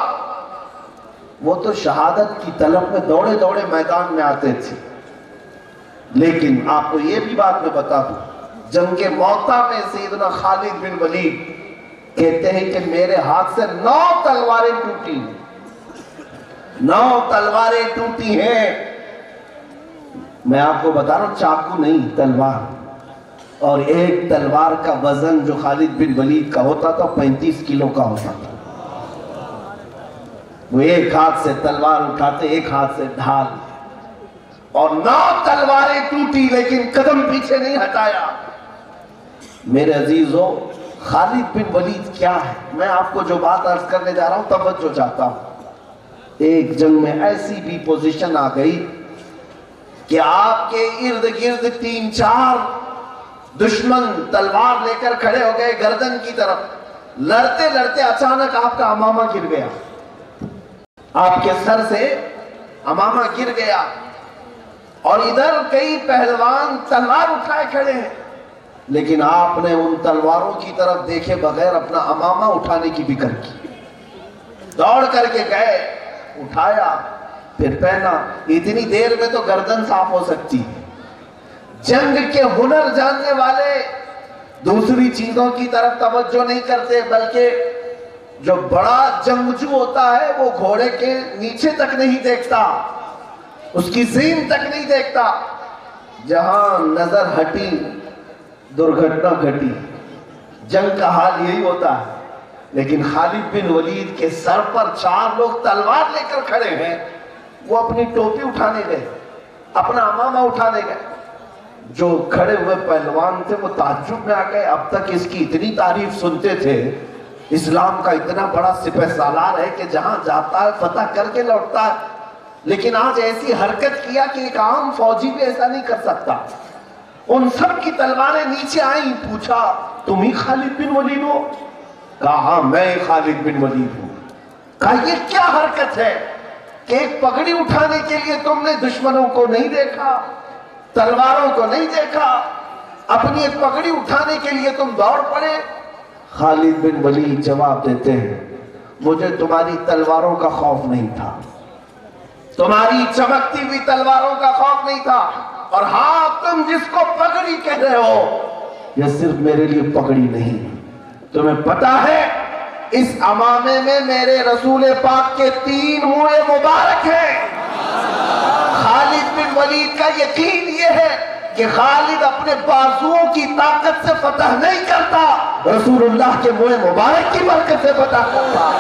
وہ تو شہادت کی طلب میں دوڑے دوڑے میدان میں آتے تھے، لیکن آپ کو یہ بھی بات میں بتا دوں، جنگ کے موقع میں سیدنا خالد بن ولید کہتے ہیں کہ میرے ہاتھ سے 9 تلواریں ٹوٹی ہیں، 9 تلواریں ٹوٹی ہیں۔ میں آپ کو بتا رہا ہوں چاقو نہیں، تلوار، اور ایک تلوار کا وزن جو خالد بن ولید کا ہوتا تھا 35 کلو کا ہوتا تھا۔ وہ ایک ہاتھ سے تلوار اٹھاتے، ایک ہاتھ سے ڈھال، اور 9 تلواریں ٹوٹی لیکن قدم پیچھے نہیں ہٹایا۔ میرے عزیزو، خالد بن ولید کیا ہے؟ میں آپ کو جو بات عرض کرنے جا رہا ہوں توجہ چاہتا ہوں۔ ایک جنگ میں ایسی بھی پوزیشن آ گئی کہ آپ کے ارد گرد 3-4 دشمن تلوار لے کر کھڑے ہو گئے گردن کی طرف، لڑتے لڑتے اچانک آپ کا امامہ گر گیا، آپ کے سر سے امامہ گر گیا، اور ادھر کئی پہلوان تلوار اٹھائے کھڑے ہیں، لیکن آپ نے ان تلواروں کی طرف دیکھے بغیر اپنا امامہ اٹھانے کی فکر کی، دوڑ کر کے گئے، اٹھایا، پھر پہنا۔ اتنی دیر میں تو گردن صاف ہو سکتی۔ جنگ کے ہنر جاننے والے دوسری چیزوں کی طرف توجہ نہیں کرتے، بلکہ جو بڑا جنگجو ہوتا ہے وہ گھوڑے کے نیچے تک نہیں دیکھتا، اس کی زین تک نہیں دیکھتا، جہاں نظر ہٹی درگھٹنا گھٹی۔ جنگ کا حال یہی ہوتا ہے، لیکن خالد بن ولید کے سر پر 4 لوگ تلوار لے کر کھڑے ہیں، وہ اپنی ٹوپی اٹھانے گئے، اپنا امامہ اٹھانے گئے۔ جو کھڑے ہوئے پہلوان تھے وہ تعجب میں آ گئے، اب تک اس کی اتنی تعریف سنتے تھے، اسلام کا اتنا بڑا سپہ سالار ہے کہ جہاں جاتا ہے فتح کر کے لوٹتا ہے، لیکن آج ایسی حرکت کیا کہ ایک عام فوجی بھی ایسا نہیں کر سکتا۔ ان سب کی تلواریں نیچے آئیں، پوچھا تم ہی خالد بن ولید ہو؟ کہا ہاں میں خالد بن ولید ہوں۔ کہا یہ کیا حرکت ہے کہ ایک پگڑی اٹھانے کے لیے تم نے دشمنوں کو نہیں دیکھا، تلواروں کو نہیں دیکھا، اپنی ایک پگڑی اٹھانے کے لیے تم دوڑ پڑے؟ خالد بن ولید جواب دیتے ہیں مجھے تمہاری تلواروں کا خوف نہیں تھا، تمہاری چمکتی ہوئی تلواروں کا خوف نہیں تھا، اور ہاں تم جس کو پگڑی کہہ رہے ہو یہ صرف میرے لیے پگڑی نہیں، تمہیں پتا ہے اس امامے میں میرے رسول پاک کے 3 منہ مبارک ہیں۔ خالد بن ولید کا یقین یہ ہے کہ خالد اپنے بازوؤں کی طاقت سے فتح نہیں کرتا، رسول اللہ کے منہ مبارک کی برکت سے فتح کرتا۔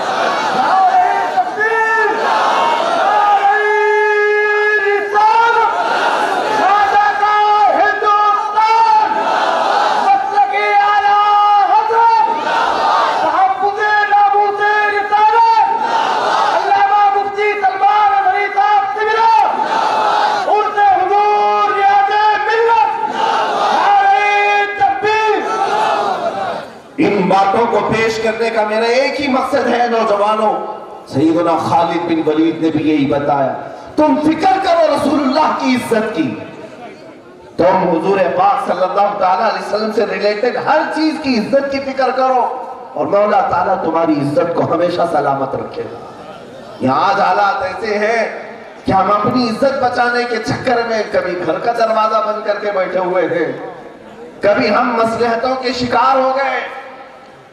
باتوں کو پیش کرنے کا میرا ایک ہی مقصد ہے نوجوانوں، سیدنا خالد بن ولید نے بھی یہی بتایا، تم فکر کرو رسول اللہ کی عزت کی، تم حضور پاک صلی اللہ علیہ وسلم سے ریلیٹڈ ہر چیز کی عزت کی فکر کرو، اور مولا تعالیٰ تمہاری عزت کو ہمیشہ سلامت رکھے گا۔ یہاں آج حالات ایسے ہیں کہ ہم اپنی عزت بچانے کے چکر میں کبھی گھر کا دروازہ بند کر کے بیٹھے ہوئے ہیں، کبھی ہم مصلحتوں کے شکار ہو گئے۔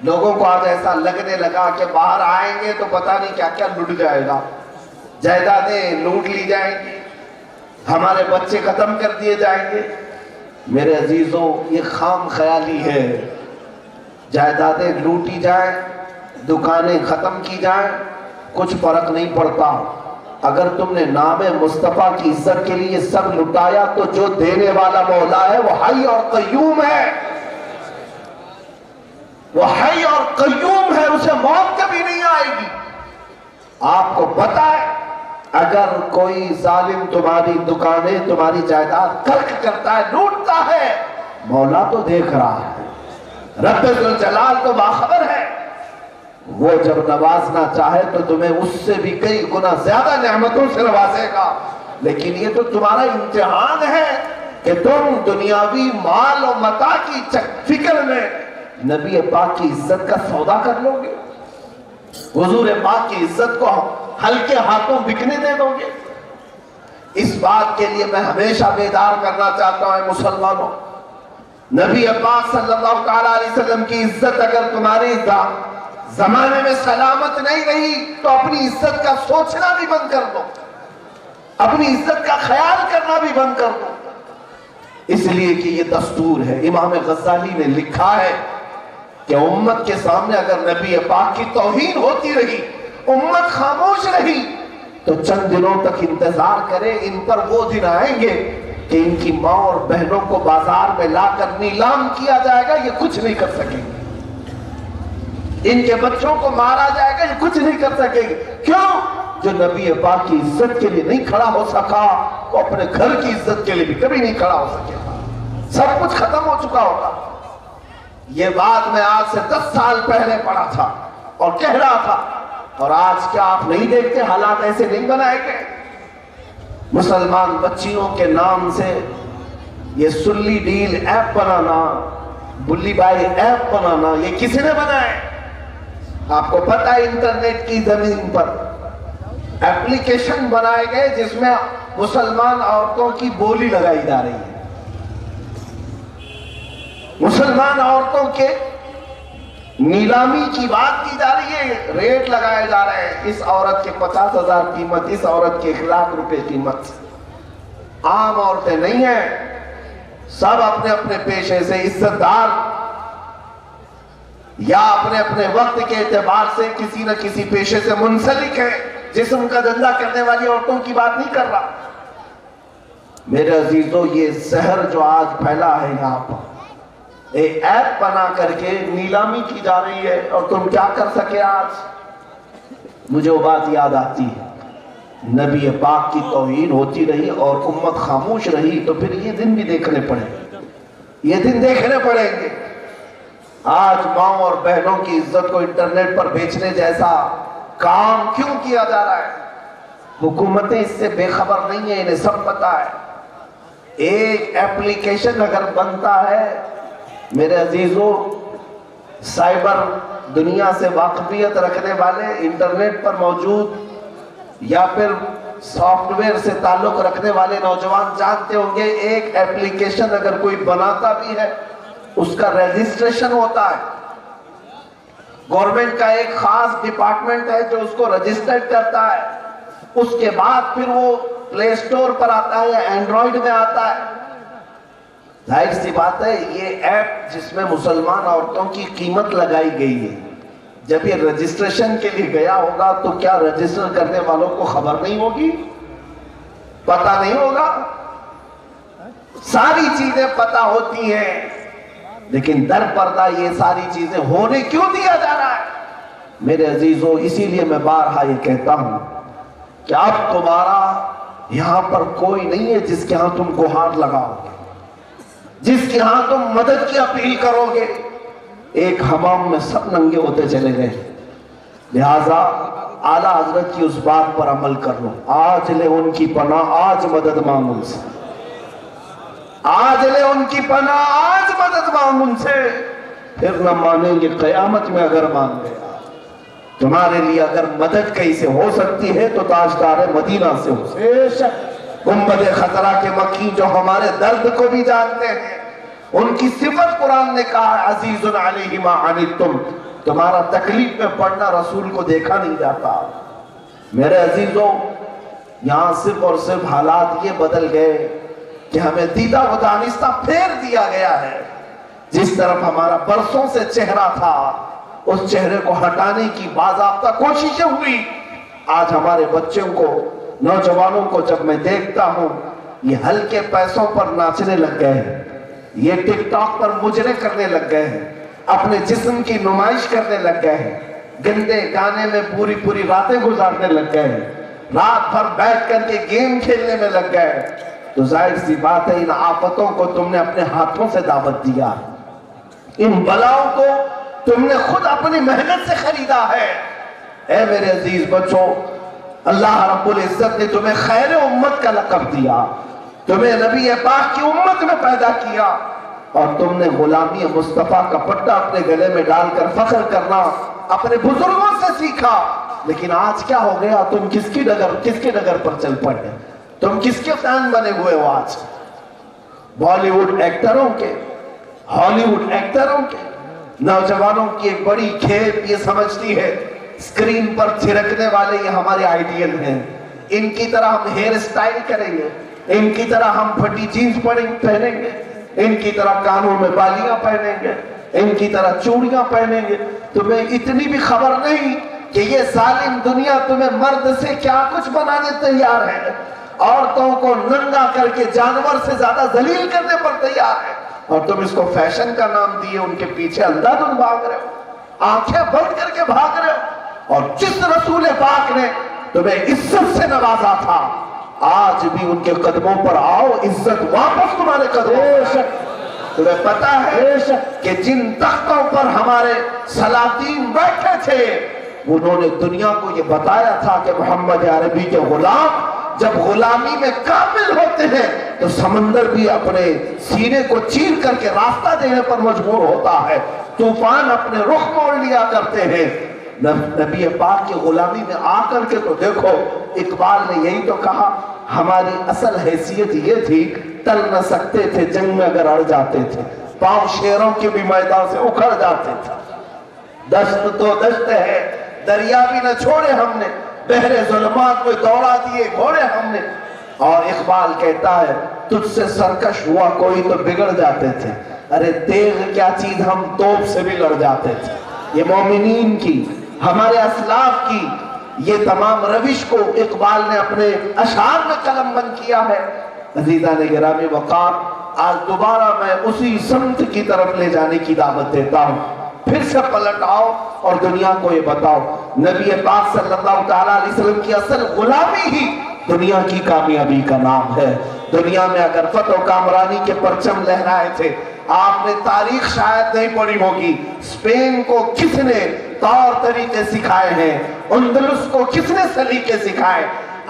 لوگوں کو آج ایسا لگنے لگا کہ باہر آئیں گے تو پتہ نہیں کیا کیا لٹ جائے گا، جائیدادیں لوٹ لی جائیں گی، ہمارے بچے ختم کر دیے جائیں گے۔ میرے عزیزوں یہ خام خیالی ہے، جائیدادیں لوٹی جائیں، دکانیں ختم کی جائیں، کچھ فرق نہیں پڑتا۔ اگر تم نے نام مصطفیٰ کی عزت کے لیے سب لٹایا تو جو دینے والا مولا ہے وہ حی اور قیوم ہے، وہ حی اور قیوم ہے، اسے موت کبھی نہیں آئے گی۔ آپ کو پتا ہے اگر کوئی ظالم تمہاری دکانیں تمہاری جائیداد قرق کرتا ہے لوٹتا ہے مولا تو دیکھ رہا ہے رب ذوالجلال تو باخبر ہے وہ جب نوازنا چاہے تو تمہیں اس سے بھی کئی گنا زیادہ نعمتوں سے نوازے گا لیکن یہ تو تمہارا امتحان ہے کہ تم دنیاوی مال و متاع کی فکر میں نبی پاک کی عزت کا سودا کر لو گے حضور پاک کی عزت کو ہلکے ہاتھوں بکنے دے دو گے اس بات کے لیے میں ہمیشہ بیدار کرنا چاہتا ہوں مسلمانوں نبی پاک صلی اللہ علیہ وسلم کی عزت اگر تمہاری زمانے میں سلامت نہیں رہی تو اپنی عزت کا سوچنا بھی بند کر دو اپنی عزت کا خیال کرنا بھی بند کر دو اس لیے کہ یہ دستور ہے امام غزالی نے لکھا ہے کہ امت کے سامنے اگر نبی پاک کی توہین ہوتی رہی امت خاموش رہی تو چند دنوں تک انتظار کرے ان پر وہ دن آئیں گے کہ ان کی ماں اور بہنوں کو بازار میں لا کر نیلام کیا جائے گا یہ کچھ نہیں کر سکیں گے ان کے بچوں کو مارا جائے گا یہ کچھ نہیں کر سکیں گے کیوں جو نبی پاک کی عزت کے لیے نہیں کھڑا ہو سکا وہ اپنے گھر کی عزت کے لیے بھی کبھی نہیں کھڑا ہو سکے گا سب کچھ ختم ہو چکا ہوگا یہ بات میں آج سے 10 سال پہلے پڑھا تھا اور کہہ رہا تھا اور آج کیا آپ نہیں دیکھتے حالات ایسے نہیں بنائے گئے مسلمان بچیوں کے نام سے یہ سلی ڈیل ایپ بنانا بلی بائی ایپ بنانا یہ کس نے بنائے آپ کو پتا ہے انٹرنیٹ کی زمین پر ایپلیکیشن بنائے گئے جس میں مسلمان عورتوں کی بولی لگائی جا رہی ہے مسلمان عورتوں کے نیلامی کی بات کی جا رہی ہے ریٹ لگائے جا رہے ہیں اس عورت کے 50,000 قیمت اس عورت کے 1,00,000 روپے قیمت عام عورتیں نہیں ہیں سب اپنے اپنے پیشے سے عزت دار یا اپنے اپنے وقت کے اعتبار سے کسی نہ کسی پیشے سے منسلک ہے جسم کا دھندا کرنے والی عورتوں کی بات نہیں کر رہا میرے عزیزوں یہ زہر جو آج پھیلا ہے یہاں پر ایک ایپ بنا کر کے نیلامی کی جا رہی ہے اور تم کیا کر سکے آج مجھے وہ بات یاد آتی ہے نبی پاک کی توہین ہوتی رہی اور امت خاموش رہی تو پھر یہ دن بھی دیکھنے پڑے یہ دن دیکھنے پڑیں گے آج ماں اور بہنوں کی عزت کو انٹرنیٹ پر بیچنے جیسا کام کیوں کیا جا رہا ہے حکومتیں اس سے بے خبر نہیں ہیں انہیں سب پتا ہے ایک ایپلیکیشن اگر بنتا ہے میرے عزیزوں سائبر دنیا سے واقفیت رکھنے والے انٹرنیٹ پر موجود یا پھر سافٹ ویئر سے تعلق رکھنے والے نوجوان جانتے ہوں گے ایک ایپلیکیشن اگر کوئی بناتا بھی ہے اس کا رجسٹریشن ہوتا ہے گورنمنٹ کا ایک خاص ڈپارٹمنٹ ہے جو اس کو رجسٹرڈ کرتا ہے اس کے بعد پھر وہ پلے سٹور پر آتا ہے یا اینڈرائیڈ میں آتا ہے ظاہر سی بات ہے یہ ایپ جس میں مسلمان عورتوں کی قیمت لگائی گئی ہے جب یہ رجسٹریشن کے لیے گیا ہوگا تو کیا رجسٹر کرنے والوں کو خبر نہیں ہوگی پتہ نہیں ہوگا ساری چیزیں پتہ ہوتی ہیں لیکن در پردہ یہ ساری چیزیں ہونے کیوں دیا جا رہا ہے میرے عزیزوں اسی لیے میں بارہا یہ کہتا ہوں کہ اب تمہارا یہاں پر کوئی نہیں ہے جس کے ہاں تم گہار لگاؤ گے جس کے ہاں تم مدد کی اپیل کرو گے ایک حمام میں سب ننگے ہوتے چلے گئے لہٰذا اعلیٰ حضرت کی اس بات پر عمل کر لو آج لے ان کی پناہ آج مدد مانگ ان سے آج لے ان کی پناہ آج مدد مانگ ان سے پھر نہ مانیں گے قیامت میں اگر مان گیا تمہارے لیے اگر مدد کہیں سے ہو سکتی ہے تو تاجدار مدینہ سے ہو بے شک گنبد خضرا کے مکی جو ہمارے درد کو بھی جانتے ہیں ان کی صفت قرآن نے کہا ہے عزیز علیہ ما عنتم تمہارا تکلیف میں پڑنا رسول کو دیکھا نہیں جاتا میرے عزیزوں یہاں صرف اور صرف حالات یہ بدل گئے کہ ہمیں دیدہ و دانستہ پھیر دیا گیا ہے جس طرف ہمارا برسوں سے چہرہ تھا اس چہرے کو ہٹانے کی باضابطہ کوششیں ہوئی آج ہمارے بچوں کو نوجوانوں کو جب میں دیکھتا ہوں یہ ہلکے پیسوں پر ناچنے لگ گئے ہیں یہ ٹک ٹاک پر مجرے کرنے لگ گئے ہیں اپنے جسم کی نمائش کرنے لگ گئے ہیں گندے گانے میں پوری پوری راتیں گزارنے لگ گئے، رات بھر بیٹھ کر کے گیم کھیلنے میں لگ گئے، تو ظاہر سی بات ہے ان آفتوں کو تم نے اپنے ہاتھوں سے دعوت دیا، ان بلاؤں کو تم نے خود اپنی محنت سے خریدا ہے۔ اے میرے عزیز بچوں، اللہ رب العزت نے تمہیں خیر امت کا لقب دیا، تمہیں نبی پاک کی امت میں پیدا کیا، اور تم نے غلامی مصطفیٰ کا پٹا اپنے گلے میں ڈال کر فخر کرنا اپنے بزرگوں سے سیکھا۔ لیکن آج کیا ہو گیا؟ تم کس کی ڈگر پر چل پڑے؟ تم کس کے فین بنے ہوئے ہو آج؟ بالی ووڈ ایکٹروں کے، ہالی ووڈ ایکٹروں کے۔ نوجوانوں کی ایک بڑی کھیپ یہ سمجھتی ہے اسکرین پر تھرکنے والے یہ ہمارے آئیڈیل ہیں، ان کی طرح ہم ہیئر سٹائل کریں گے، ان کی طرح ہم پھٹی جینز پہنیں گے، ان کی طرح کانوں میں بالیاں پہنیں گے، ان کی طرح چوڑیاں پہنیں گے۔ تمہیں اتنی بھی خبر نہیں کہ یہ ظالم دنیا تمہیں مرد سے کیا کچھ بنانے تیار ہے، عورتوں کو ننگا کر کے جانور سے زیادہ ذلیل کرنے پر تیار ہے، اور تم اس کو فیشن کا نام دیے ان کے پیچھے اندھا دھند بھاگ رہے ہو، آنکھیں بند کر کے بھاگ رہے ہو۔ اور جس رسول پاک نے تمہیں عزت سے نوازا تھا، آج بھی ان کے قدموں پر آؤ، عزت واپس تمہارے قدموں پر۔ تمہیں پتا ہے کہ جن تختوں پر ہمارے سلاطین بیٹھے تھے، انہوں نے دنیا کو یہ بتایا تھا کہ محمد عربی کے غلام جب غلامی میں کامل ہوتے ہیں تو سمندر بھی اپنے سینے کو چیر کر کے راستہ دینے پر مجبور ہوتا ہے، طوفان اپنے رخ موڑ لیا کرتے ہیں۔ نبی پاک کی غلامی میں آ کر کے تو دیکھو، اقبال نے یہی تو کہا، ہماری اصل حیثیت یہ تھی ٹل نہ سکتے تھے جنگ میں اگر اڑ جاتے تھے، پاؤں شیروں کے بھی میدان سے اکھڑ جاتے تھے، دشت تو دشت ہے دریا بھی نہ چھوڑے ہم نے، بحر ظلمات میں دوڑا دیے گھوڑے ہم نے۔ اور اقبال کہتا ہے تجھ سے سرکش ہوا کوئی تو بگڑ جاتے تھے، ارے تیغ کیا چیز ہم توپ سے بھی لڑ جاتے تھے۔ یہ مومنین کی، ہمارے اسلاف کی یہ تمام روش کو اقبال نے اپنے اشعار میں قلم بند کیا ہے۔ عزیزان گرامی وقار، آج دوبارہ میں اسی سمت کی طرف لے جانے کی دعوت دیتا ہوں۔ پھر سے پلٹ آؤ اور دنیا کو یہ بتاؤ، نبی پاک صلی اللہ تعالیٰ علیہ وسلم کی اصل غلامی ہی دنیا کی کامیابی کا نام ہے۔ دنیا میں اگر فتح و کامرانی کے پرچم لہرائے تھے، آپ نے تاریخ شاید نہیں پڑھی ہوگی، اسپین کو کس نے طور طریقے سکھائے ہیں، اندلس کو کس نے سلیقے سکھائے۔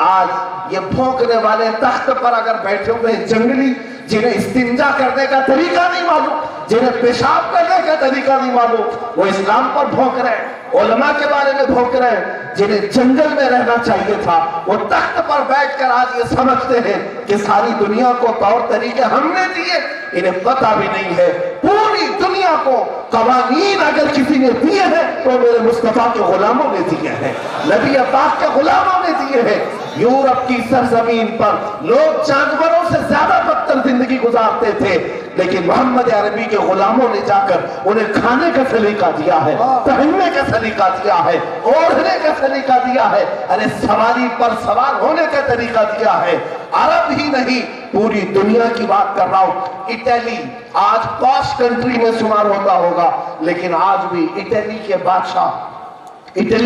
آج یہ بھونکنے والے تخت پر اگر بیٹھے ہوئے جنگلی، جنہیں استنجا کرنے کا طریقہ نہیں معلوم، جنہیں پیشاب کرنے کا طریقہ نہیں معلوم، وہ اسلام پر بھونک رہے ہیں، علماء کے بارے میں بھونک رہے ہیں۔ جنہیں جنگل میں رہنا چاہیے تھا، وہ تخت پر بیٹھ کر آج یہ سمجھتے ہیں کہ ساری دنیا کو طور طریقے ہم نے دیے، انہیں پتہ بھی نہیں ہے پوری دنیا کو قوانین اگر کسی نے دیے ہیں تو میرے مصطفیٰ کے غلاموں نے دیے ہیں، نبی پاک کے غلاموں نے دیے ہیں۔ یورپ کی سرزمین پر لوگ جانوروں سے زیادہ بدتر زندگی گزارتے تھے، لیکن محمد عربی کے غلاموں نے جا کر انہیں کھانے کا سلیقہ دیا ہے، پہننے کا سلیقہ دیا ہے، اوڑھنے کا سلیقہ دیا ہے، ارے سواری پر سوار ہونے کا طریقہ دیا ہے۔ عرب ہی نہیں، پوری دنیا کی بات کر رہا ہوں۔ اٹلی آج پاش کنٹری میں شمار ہوتا ہوگا، لیکن آج بھی اٹلی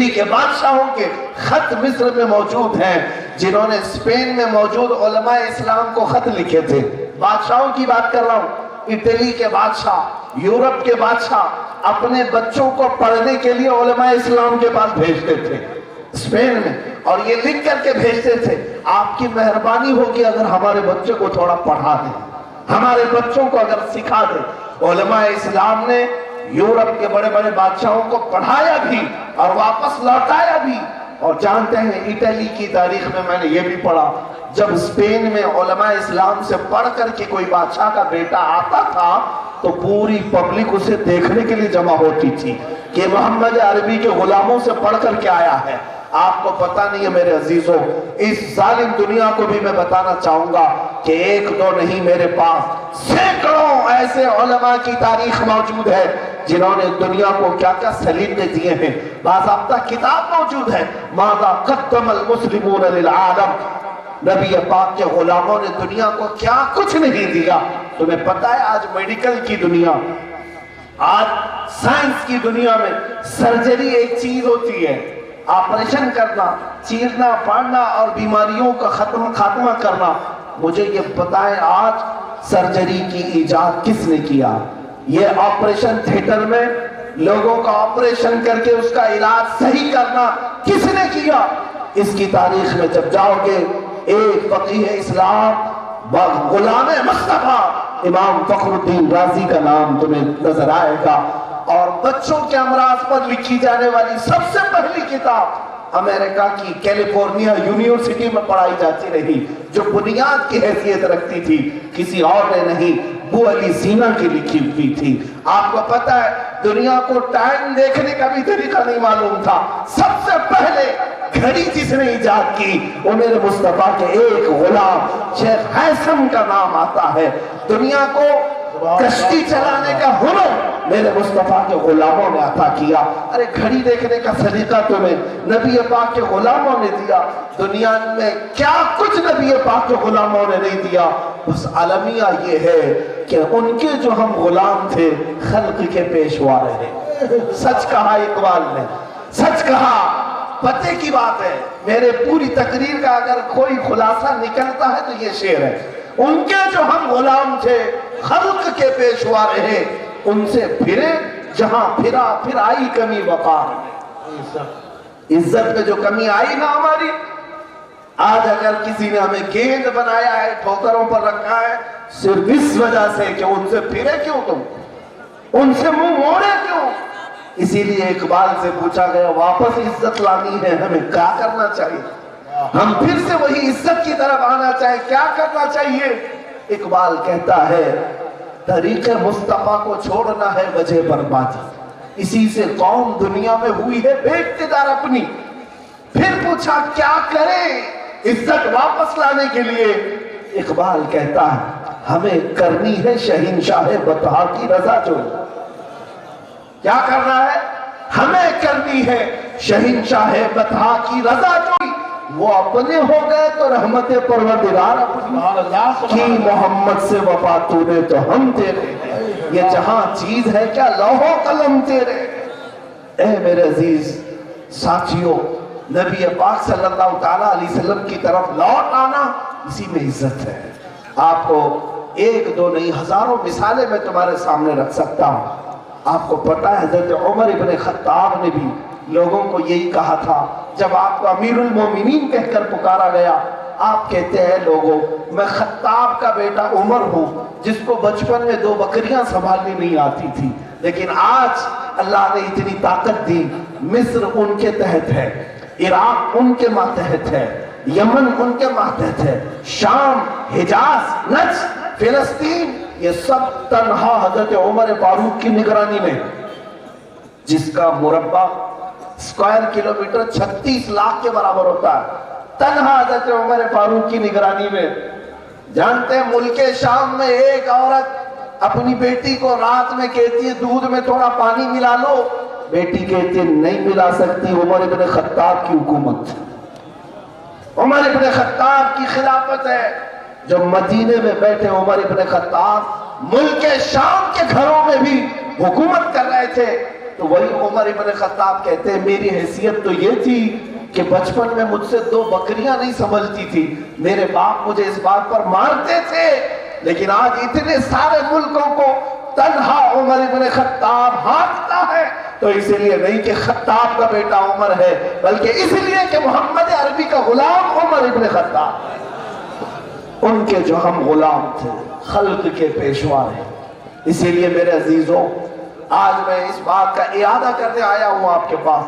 کے بادشاہوں کے خط مصر میں موجود ہیں، جنہوں نے اسپین میں موجود علماء اسلام کو خط لکھے تھے۔ بادشاہوں کی بات کر رہا ہوں، اٹلی کے بادشاہ، یورپ کے بادشاہ اپنے بچوں کو پڑھنے کے لیے علماء اسلام کے پاس بھیجتے تھے اسپین میں، اور یہ لکھ کر کے بھیجتے تھے آپ کی مہربانی ہوگی اگر ہمارے بچوں کو تھوڑا پڑھا دیں، ہمارے بچوں کو اگر سکھا دیں۔ علماء اسلام نے یورپ کے بڑے بڑے بادشاہوں کو پڑھایا بھی اور واپس لوٹایا بھی۔ اور جانتے ہیں اٹلی کی تاریخ میں میں نے یہ بھی پڑھا، جب اسپین میں علماء اسلام سے پڑھ کر کے کوئی بادشاہ کا بیٹا آتا تھا تو پوری پبلک اسے دیکھنے کے لیے جمع ہوتی تھی کہ محمد عربی کے غلاموں سے پڑھ کر کے آیا ہے۔ آپ کو پتہ نہیں ہے میرے عزیزوں، اس ظالم دنیا کو بھی میں بتانا چاہوں گا کہ ایک دو نہیں، میرے پاس سینکڑوں ایسے علماء کی تاریخ موجود ہے جنہوں نے دنیا کو کیا کیا سلیقے دیے ہیں۔ باضابطہ کتاب موجود ہے، ماذا قدم المسلمون للعالم، نبی پاک کے غلاموں نے دنیا کو کیا کچھ نہیں دیا۔ تمہیں پتہ ہے آج میڈیکل کی دنیا، آج سائنس کی دنیا میں سرجری ایک چیز ہوتی ہے، آپریشن کرنا، چیرنا پاڑنا اور بیماریوں کا خاتمہ کرنا۔ مجھے یہ بتائیں آج سرجری کی ایجاد کس نے کیا؟ یہ آپریشن تھیٹر میں لوگوں کا آپریشن کر کے اس کا علاج صحیح کرنا کس نے کیا؟ اس کی تاریخ میں جب جاؤ گے، ایک فقیہ اسلام غلام مصطفیٰ امام فخر الدین رازی کا نام تمہیں نظر آئے گا، اور بچوں کے امراض پر لکھی جانے والی سب سے پہلی کتاب امریکہ کی کیلیفورنیا یونیورسٹی میں پڑھائی جاتی رہی، جو بنیاد کی حیثیت رکھتی تھی، کسی اور نے نہیں، ابو علی سینا کی لکھی ہوئی تھی۔ آپ کو پتہ ہے دنیا کو ٹائم دیکھنے کا بھی طریقہ نہیں معلوم تھا، سب سے پہلے گھڑی جس نے ایجاد کی وہ میرے مصطفیٰ کے ایک غلام شیخ ہیثم کا نام آتا ہے۔ دنیا کو کشتی چلانے کا ہنر میرے مصطفیٰ کے غلاموں نے عطا کیا۔ ارے گھڑی دیکھنے کا سلیقہ تمہیں نبی پاک کے غلاموں نے دیا۔ دنیا میں کیا کچھ نبی پاک کے غلاموں نے نہیں دیا، بس المیہ یہ ہے کہ ان کے جو ہم غلام تھے خلق کے پیشوا رہے۔ سچ کہا اقبال نے، سچ کہا، پتے کی بات ہے۔ میرے پوری تقریر کا اگر کوئی خلاصہ نکلتا ہے تو یہ شعر ہے، ان کے جو ہم غلام تھے خلق کے پیشوا رہے، ان سے پھرے جہاں پھرا پھر آئی کمی وقار میں۔ عزت میں جو کمی آئی نا ہماری، آج اگر کسی نے ہمیں گیند بنایا ہے، ٹھوکروں پر رکھا ہے، صرف اس وجہ سے کہ ان سے پھرے کیوں، تم ان سے منہ موڑے کیوں؟ اسی لیے اقبال سے پوچھا گیا واپس عزت لانی ہے، ہمیں کیا کرنا چاہیے؟ ہم پھر سے وہی عزت کی طرف آنا چاہیے، کیا کرنا چاہیے؟ اقبال کہتا ہے طریق مصطفیٰ کو چھوڑنا ہے وجہ بربادی، اسی سے قوم دنیا میں ہوئی ہے بے اقتدار اپنی۔ پھر پوچھا کیا کریں عزت واپس لانے کے لیے؟ اقبال کہتا ہے ہمیں کرنی ہے شہنشاہ بطحا کی رضا جوئی۔ کیا کرنا ہے؟ ہمیں کرنی ہے شہنشاہ بطحا کی رضا جوئی۔ وہ اپنے ہو گئے تو رحمت پروردگار اپنی کی، محمد سے وفا تو نے تو ہم تیرے، یہ جہاں چیز ہے کیا لوح و قلم تیرے۔ اے میرے عزیز ساتھیوں، نبی پاک صلی اللہ تعالیٰ علیہ وسلم کی طرف لوٹ آنا اسی میں عزت ہے۔ آپ کو ایک دو نہیں ہزاروں مثالیں میں تمہارے سامنے رکھ سکتا ہوں۔ آپ کو پتہ ہے حضرت عمر ابن خطاب نے بھی لوگوں کو یہی کہا تھا، جب آپ کو امیر المومنین کہہ کر پکارا گیا، آپ کہتے ہیں لوگوں میں خطاب کا بیٹا عمر ہوں جس کو بچپن میں 2 بکریاں سنبھالنی نہیں آتی تھی، لیکن آج اللہ نے اتنی طاقت دی، مصر ان کے تحت ہے، عراق ان کے ماتحت ہے، یمن ان کے ماتحت ہے، شام، حجاز، نجد، فلسطین، یہ سب تنہا حضرت عمر فاروق کی نگرانی میں، جس کا مربع اسکوائر کلومیٹر 36 لاکھ کے برابر ہوتا ہے، تنہا حضرت عمر فاروق کی نگرانی میں۔ جانتے ہیں ملک شام میں ایک عورت اپنی بیٹی کو رات میں کہتی ہے دودھ میں تھوڑا پانی ملا لو، بیٹی کہتی ہے نہیں ملا سکتی، عمر ابن خطاب کی حکومت، عمر ابن خطاب کی خلافت ہے۔ جو مدینے میں بیٹھے عمر ابن خطاب ملک شام کے گھروں میں بھی حکومت کر رہے تھے، تو وہی عمر ابن خطاب کہتے ہیں میری حیثیت تو یہ تھی کہ بچپن میں مجھ سے 2 بکریاں نہیں سنبھلتی تھی، میرے باپ مجھے اس بات پر مارتے تھے، لیکن آج اتنے سارے ملکوں کو تنہا عمر ابن خطاب ہانکتا ہے، تو اسی لیے نہیں کہ خطاب کا بیٹا عمر ہے، بلکہ اس لیے کہ محمد عربی کا غلام عمر ابن خطاب، ان کے جو ہم غلام تھے خلق کے پیشوا ہیں۔ اسی لیے میرے عزیزوں آج میں اس بات کا اعادہ کرنے آیا ہوں آپ کے پاس۔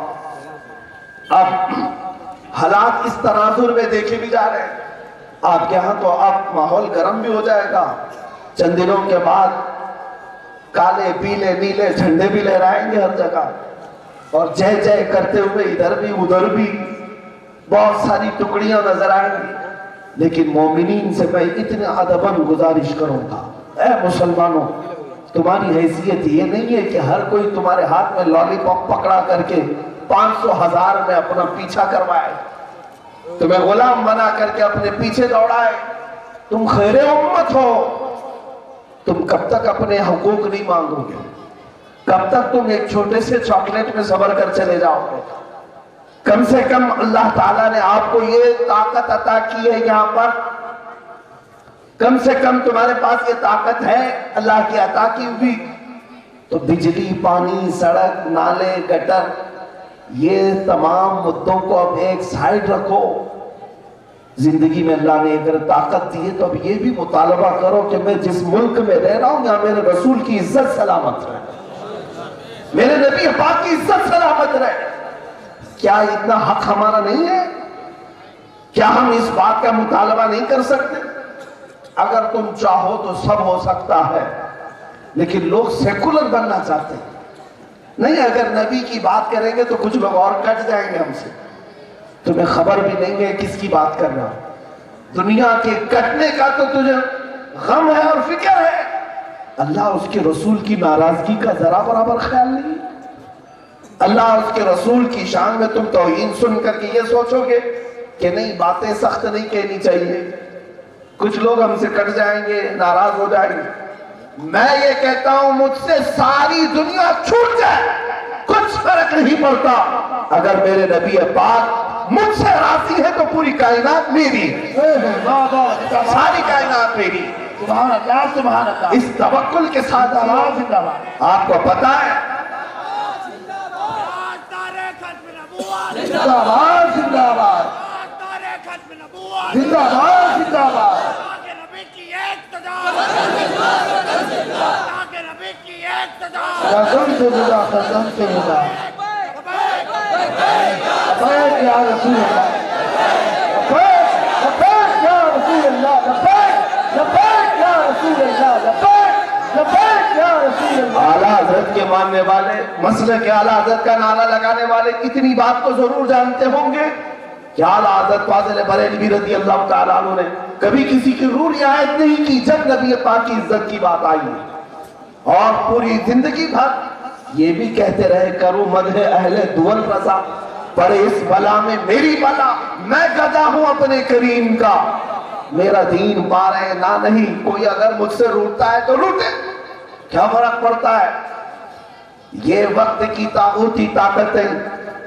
اب حالات اس تناظر میں دیکھے بھی جا رہے ہیں، آپ کے ہاں تو اب ماحول گرم بھی ہو جائے گا، چند دنوں کے بعد کالے پیلے نیلے جھنڈے بھی لہرائیں گے ہر جگہ، اور جے جے کرتے ہوئے ادھر بھی ادھر بھی بہت ساری ٹکڑیاں نظر آئیں گی، لیکن مومنین سے میں اتنے ادباً گزارش کروں گا، اے مسلمانوں تمہاری حیثیت یہ نہیں ہے کہ ہر کوئی تمہارے ہاتھ میں لالی پاپ پکڑا کر کے 500 ہزار میں اپنا پیچھا کروائے، تمہیں غلام بنا کر کے اپنے پیچھے دوڑائے۔ تم خیر امت ہو، تم کب تک اپنے حقوق نہیں مانگو گے؟ کب تک تم ایک چھوٹے سے چاکلیٹ میں صبر کر چلے جاؤ گے؟ کم سے کم اللہ تعالیٰ نے آپ کو یہ طاقت عطا کی ہے یہاں پر، کم سے کم تمہارے پاس یہ طاقت ہے اللہ کی عطا کی ہوئی، تو بجلی، پانی، سڑک، نالے، گٹر، یہ تمام مدوں کو اب ایک سائیڈ رکھو۔ زندگی میں اللہ نے اگر طاقت دی ہے تو اب یہ بھی مطالبہ کرو کہ میں جس ملک میں رہ رہا ہوں یہاں میرے رسول کی عزت سلامت رہے، میرے نبی پاک کی عزت سلامت رہے۔ کیا اتنا حق ہمارا نہیں ہے؟ کیا ہم اس بات کا مطالبہ نہیں کر سکتے؟ اگر تم چاہو تو سب ہو سکتا ہے، لیکن لوگ سیکولر بننا چاہتے ہیں۔ نہیں، اگر نبی کی بات کریں گے تو کچھ لوگ اور کٹ جائیں گے ہم سے، تمہیں خبر بھی نہیں ہے کس کی بات کر رہا ہوں۔ دنیا کے کٹنے کا تو تجھے غم ہے اور فکر ہے، اللہ اس کے رسول کی ناراضگی کا ذرا برابر خیال نہیں۔ اللہ اس کے رسول کی شان میں تم توہین سن کر کے یہ سوچو گے کہ نہیں، باتیں سخت نہیں کہنی چاہیے، کچھ لوگ ہم سے کٹ جائیں گے، ناراض ہو جائیں گے۔ میں یہ کہتا ہوں مجھ سے ساری دنیا چھوٹ جائے، کچھ فرق نہیں پڑتا، اگر میرے نبی پاک مجھ سے راضی ہے تو پوری کائنات میری ہے، ساری کائنات میری۔ سبحان اللہ، سبحان اللہ۔ اس توکل کے ساتھ آپ کو پتا ہے زندہ باد، زندہ باد، زندہ باد، زندہ باد۔ قدم سے جدا، قدم سے جدا، لبیک یا رسول اللہ، لبیک، لبیک یا رسول اللہ، لبیک، لبیک یا رسول اللہ، لبیک، لبیک یا رسول اللہ۔ اعلیٰ حضرت کے ماننے والے، مسلک کے اعلیٰ حضرت کا نعرہ لگانے والے اتنی بات کو ضرور جانتے ہوں گے کہ اعلیٰ حضرت فاضل بریلوی رضی اللہ تعالیٰ عنہ نے کبھی کسی کی روح رعایت نہیں کی جب نبی پاک کی عزت کی بات آئی، اور پوری زندگی بھر یہ بھی کہتے رہے کرو مدح اہل دول رضا، پڑے اس بلا میں میری بلا، میں گدا ہوں اپنے کریم کا، میرا دین پارے نہ نہیں، کوئی اگر مجھ سے روٹتا ہے تو روٹے، کیا فرق پڑتا ہے؟ یہ وقت کی طاغوتی طاقتیں،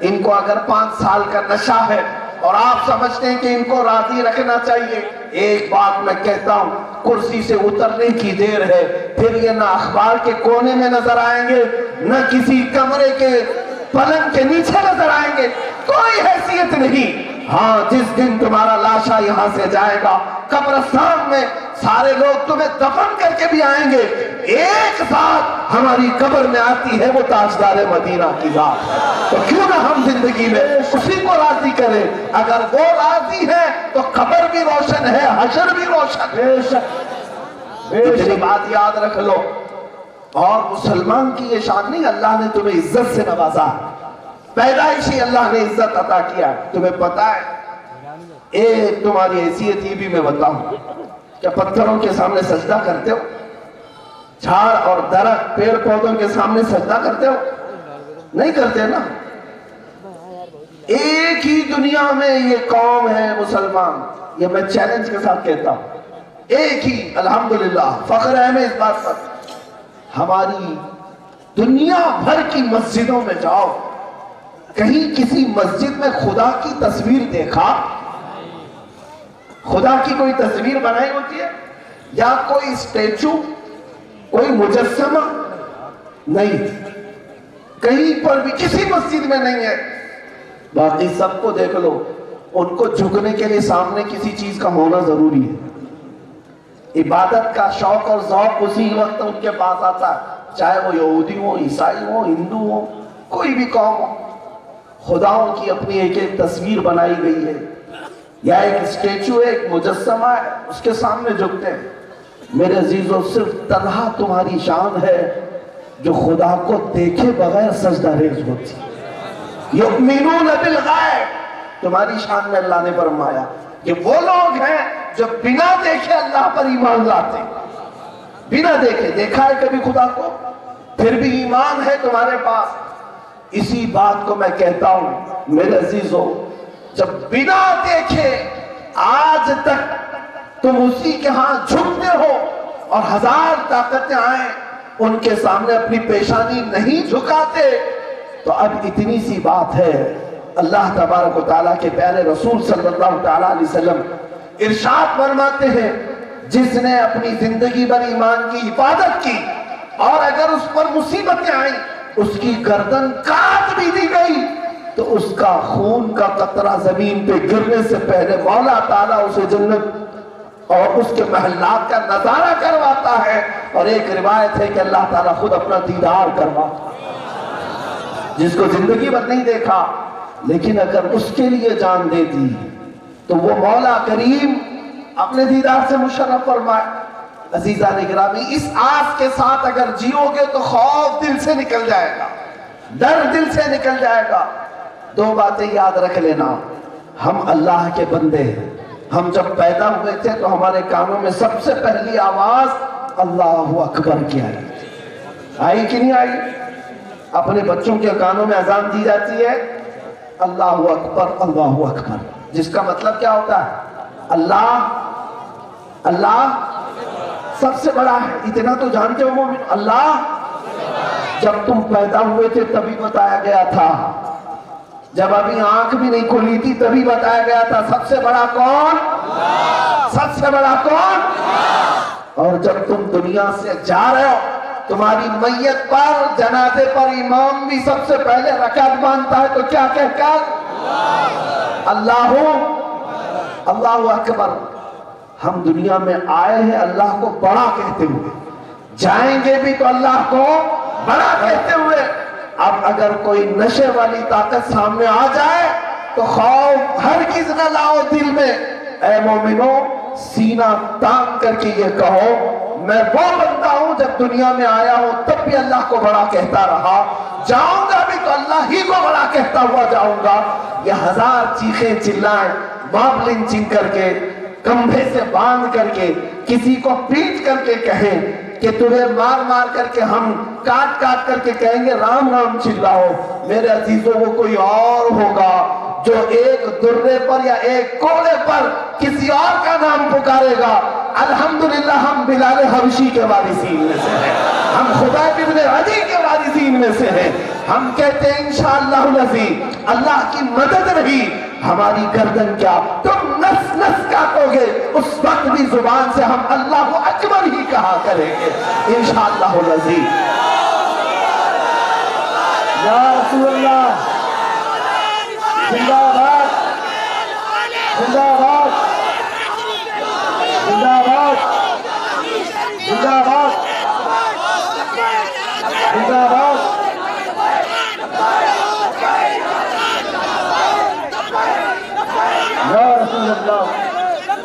ان کو اگر 5 سال کا نشہ ہے اور آپ سمجھتے ہیں کہ ان کو راضی رکھنا چاہیے، ایک بات میں کہتا ہوں، کرسی سے اترنے کی دیر ہے، پھر یہ نہ اخبار کے کونے میں نظر آئیں گے، نہ کسی کمرے کے پلنگ کے نیچے نظر آئیں گے، کوئی حیثیت نہیں۔ ہاں، جس دن تمہارا لاشا یہاں سے جائے گا، قبرستان میں سارے لوگ تمہیں دفن کر کے بھی آئیں گے، ایک ذات ہماری قبر میں آتی ہے، وہ تاجدار مدینہ کی ذات، تو کیوں نہ ہم زندگی میں اسی کو راضی کریں؟ اگر وہ راضی ہے تو قبر بھی روشن ہے، حشر بھی روشن ہے۔ بے شک، بے اتنی شک۔ بات یاد رکھ لو۔ اور مسلمان کی یہ شان نہیں، اللہ نے تمہیں عزت سے نوازا، پیدائشی اللہ نے عزت عطا کیا۔ تمہیں پتا ہے ایک تمہاری حیثیت یہ بھی میں بتاؤں، کیا پتھروں کے سامنے سجدہ کرتے ہو؟ جھاڑ اور درخت، پیڑ پودوں کے سامنے سجدہ کرتے ہو؟ نہیں کرتے نا۔ ایک ہی دنیا میں یہ قوم ہے مسلمان، یہ میں چیلنج کے ساتھ کہتا ہوں، ایک ہی، الحمدللہ فخر ہے میں اس بات پر، ہماری دنیا بھر کی مسجدوں میں جاؤ، کہیں کسی مسجد میں خدا کی تصویر دیکھا؟ خدا کی کوئی تصویر بنائی ہوتی ہے یا کوئی اسٹیچو، کوئی مجسمہ؟ نہیں، کہیں پر بھی کسی مسجد میں نہیں ہے۔ باقی سب کو دیکھ لو، ان کو جھکنے کے لیے سامنے کسی چیز کا ہونا ضروری ہے۔ عبادت کا شوق اور ذوق اسی وقت ان کے پاس آتا ہے، چاہے وہ یہودی ہو، عیسائی ہو، ہندو ہو، کوئی بھی قوم ہو۔ خداؤں کی اپنی ایک ایک تصویر بنائی گئی ہے، یا ایک اسٹیچو ہے، ایک مجسمہ ہے، اس کے سامنے جھکتے ہیں۔ میرے عزیزو، صرف تنہا تمہاری شان ہے جو خدا کو دیکھے بغیر سجدہ ریز ہوتی ہے۔ یؤمنون بالغیب، تمہاری شان میں اللہ نے فرمایا کہ وہ لوگ ہیں جو بنا دیکھے اللہ پر ایمان لاتے ہیں۔ بنا دیکھے، دیکھا ہے کبھی خدا کو؟ پھر بھی ایمان ہے تمہارے پاس۔ اسی بات کو میں کہتا ہوں میرے عزیزو، جب بنا دیکھے آج تک تم اسی کے ہاں جھکتے ہو، اور 1000 طاقتیں آئیں، ان کے سامنے اپنی پیشانی نہیں جھکاتے، تو اب اتنی سی بات ہے، اللہ تبارک و تعالیٰ کے پیارے رسول صلی اللہ تعالیٰ علیہ وسلم ارشاد فرماتے ہیں جس نے اپنی زندگی بھر ایمان کی حفاظت کی اور اگر اس پر مصیبتیں آئیں اس کی گردن کاٹ بھی دی گئی تو اس کا خون کا قطرہ زمین پہ گرنے سے پہلے مولا تعالیٰ اسے جنت اور اس کے محلات کا نظارہ کرواتا ہے، اور ایک روایت ہے کہ اللہ تعالیٰ خود اپنا دیدار کرواتا ہے۔ جس کو زندگی بھر نہیں دیکھا لیکن اگر اس کے لیے جان دے دی تو وہ مولا کریم اپنے دیدار سے مشرف فرمائے۔ عزیزان گرامی، اس آس کے ساتھ اگر جیو گے تو خوف دل سے نکل جائے گا، ڈر دل سے نکل جائے گا۔ دو باتیں یاد رکھ لینا، ہم اللہ کے بندے ہیں، ہم جب پیدا ہوئے تھے تو ہمارے کانوں میں سب سے پہلی آواز اللہ اکبر کی آئی کہ نہیں آئی؟ اپنے بچوں کے کانوں میں اذان دی جاتی ہے اللہ اکبر اللہ اکبر، جس کا مطلب کیا ہوتا ہے؟ اللہ سب سے بڑا ہے، اتنا تو جانتے ہو مومن۔ اللہ جب تم پیدا ہوئے تھے تبھی بتایا گیا تھا، جب ابھی آنکھ بھی نہیں کھلی تھی تبھی بتایا گیا تھا سب سے بڑا کون؟ سب سے بڑا کون؟ اور جب تم دنیا سے جا رہے ہو تمہاری میت پر جنازے پر امام بھی سب سے پہلے رکعت باندھتا ہے تو کیا کہہ کر؟ اللہ اکبر۔ ہم دنیا میں آئے ہیں اللہ کو بڑا کہتے ہوئے، جائیں گے بھی تو اللہ کو بڑا کہتے ہوئے۔ اب اگر کوئی نشے والی طاقت سامنے آ جائے تو خوف ہرگز نہ لاؤ دل میں، اے مومنو سینہ تان کر کے یہ کہو میں وہ بندہ ہوں جب دنیا میں آیا ہوں تب بھی اللہ کو بڑا کہتا رہا، جاؤں گا بھی تو اللہ ہی کو بڑا کہتا ہوا جاؤں گا۔ یہ ہزار چیخیں چلائیں مابلن چن کر کے، کمبھے سے باندھ کر کے، کسی کو پیٹ کر کے کہیں کہ تمہیں مار مار کر کے ہم کاٹ کاٹ کر کے کہیں گے رام رام چلاؤ، میرے عزیزوں وہ کوئی اور ہوگا جو ایک درے پر یا ایک کوڑے پر کسی اور کا نام پکارے گا۔ الحمدللہ ہم بلال حبشی کے وارثین میں سے ہیں، ہم خبیب بن عدی کے وارثین میں سے ہیں۔ ہم کہتے ہیں انشاءاللہ العزیز اللہ کی مدد رہی ہماری گردن کیا تم نس نس کاٹو گے، اس وقت بھی زبان سے ہم اللہ اکبر ہی کہا کریں گے انشاءاللہ العزیز۔ یا رسول اللہ زندہ باد، زندہ باد، زندہ باد، زندہ باد، زندہ باد۔ یا رسول اللہ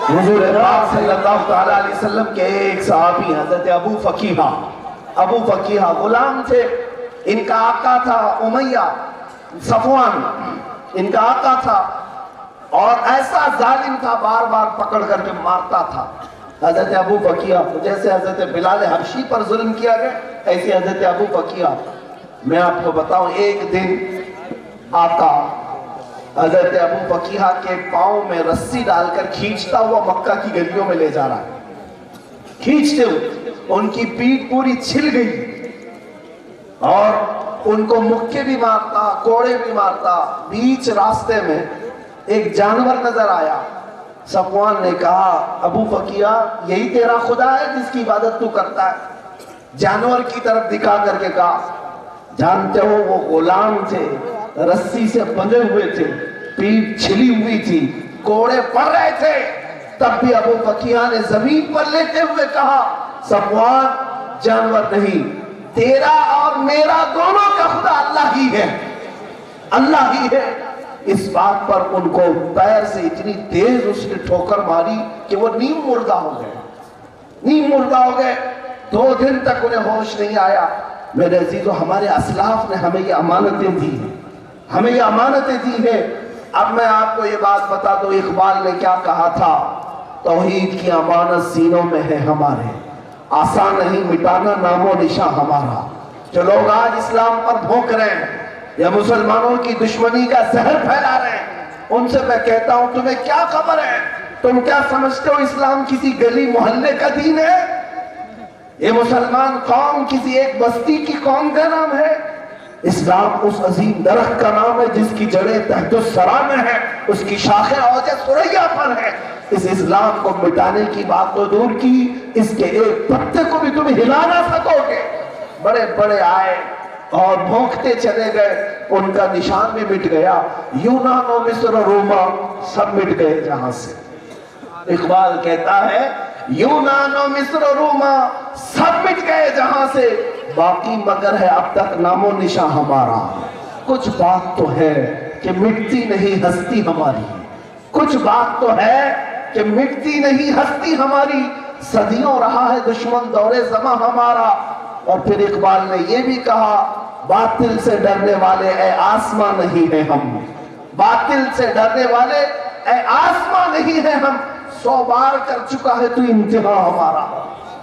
حضور پاک صلی اللہ تعالیٰ علیہ وسلم کے ایک صحابی حضرت ابو فقیہ غلام تھے، ان کا آقا تھا امیہ صفوان، ان کا آقا تھا اور ایسا ظالم تھا بار بار پکڑ کر کے مارتا تھا۔ حضرت ابو فقیہ جیسے حضرت بلال حبشی پر ظلم کیا گیا ایسے حضرت ابو فقیہ، میں آپ کو بتاؤں ایک دن آقا حضرت ابو فقیہ کے پاؤں میں رسی ڈال کر کھینچتا ہوا مکہ کی گلیوں میں لے جا رہا ہے، کھینچتے ہوئے ان کی پیٹھ پوری چھل گئی اور ان کو مکے بھی مارتا کوڑے بھی مارتا۔ بیچ راستے میں ایک جانور نظر آیا، صفوان نے کہا ابو فقیہ یہی تیرا خدا ہے جس کی عبادت تو کرتا ہے؟ جانور کی طرف دکھا کر کے کہا جانتے ہو وہ غلام تھے، رسی سے بندھے ہوئے تھے، پیٹھ چھلی ہوئی تھی، کوڑے پڑ رہے تھے، تب بھی ابو فقیہ نے زمین پر لیتے ہوئے کہا صفوان جانور نہیں، تیرا اور میرا دونوں کا خدا اللہ ہی ہے، اللہ ہی ہے۔ اس بات پر ان کو پیر سے اتنی تیز اس نے ٹھوکر ماری کہ وہ نیم مردہ ہو گئے، 2 دن تک انہیں ہوش نہیں آیا۔ میرے عزیزو ہمارے اسلاف نے ہمیں یہ امانتیں دی ہیں، اب میں آپ کو یہ بات بتا دوں اقبال نے کیا کہا تھا، توحید کی امانت سینوں میں ہے ہمارے، آسان نہیں مٹانا نام و نشاں ہمارا۔ جو لوگ آج اسلام پر بھونک رہے ہیں یا مسلمانوں کی دشمنی کا زہر پھیلا رہے ہیں، ان سے میں کہتا ہوں تمہیں کیا خبر ہے؟ تم کیا سمجھتے ہو اسلام کسی گلی محلے کا دین ہے؟ یہ مسلمان قوم کسی ایک بستی کی قوم کا نام ہے؟ اسلام اس عظیم درخت کا نام ہے جس کی جڑیں تحت الثری میں ہے، اس کی شاخیں اوج ثریا پر ہے۔ اس اسلام کو مٹانے کی بات تو دور کی، اس کے ایک پتے کو بھی تم ہلا نہ سکو گے۔ بڑے بڑے آئے اور بھونکتے چلے گئے، ان کا نشان بھی مٹ گیا۔ یونان و مصر و روما سب مٹ گئے جہاں سے۔ اقبال کہتا ہے یونان و مصر و روما سب مٹ گئے جہاں سے، باقی مگر ہے اب تک نام و نشاں ہمارا۔ کچھ بات تو ہے کہ مٹتی نہیں ہستی ہماری، کچھ بات تو ہے کہ مٹتی نہیں ہستی ہماری، صدیوں رہا ہے دشمن دور زماں ہمارا۔ اور پھر اقبال نے یہ بھی کہا باطل سے ڈرنے والے اے آسماں نہیں ہیں ہم، باطل سے ڈرنے والے اے آسماں نہیں ہیں ہم، 100 بار کر چکا ہے تو امتحان ہمارا،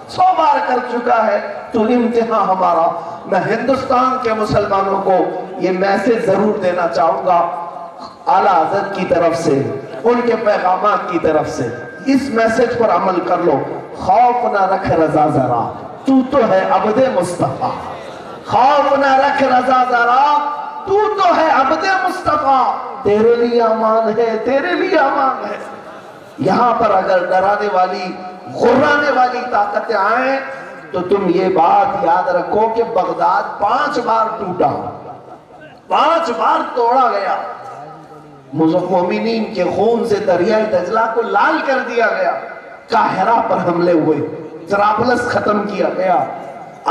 100 بار کر چکا ہے تو امتحان ہمارا۔ میں ہندوستان کے مسلمانوں کو یہ میسج ضرور دینا چاہوں گا اعلیٰ حضرت کی طرف سے، ان کے پیغامات کی طرف سے، اس میسج پر عمل کر لو۔ خوف نہ رکھ رضا ذرا تو تو ہے عبد مصطفیٰ، خوف نہ رکھ رضا ذرا تو تو ہے عبد مصطفیٰ، تیرے لیے امان ہے، تیرے لیے امان ہے۔ یہاں پر اگر ڈرانے والی غرانے والی طاقتیں آئیں تو تم یہ بات یاد رکھو کہ بغداد 5 بار ٹوٹا، 5 بار توڑا گیا، مومنین کے خون سے دریائے دجلہ کو لال کر دیا گیا، قاہرہ پر حملے ہوئے، طرابلس ختم کیا گیا۔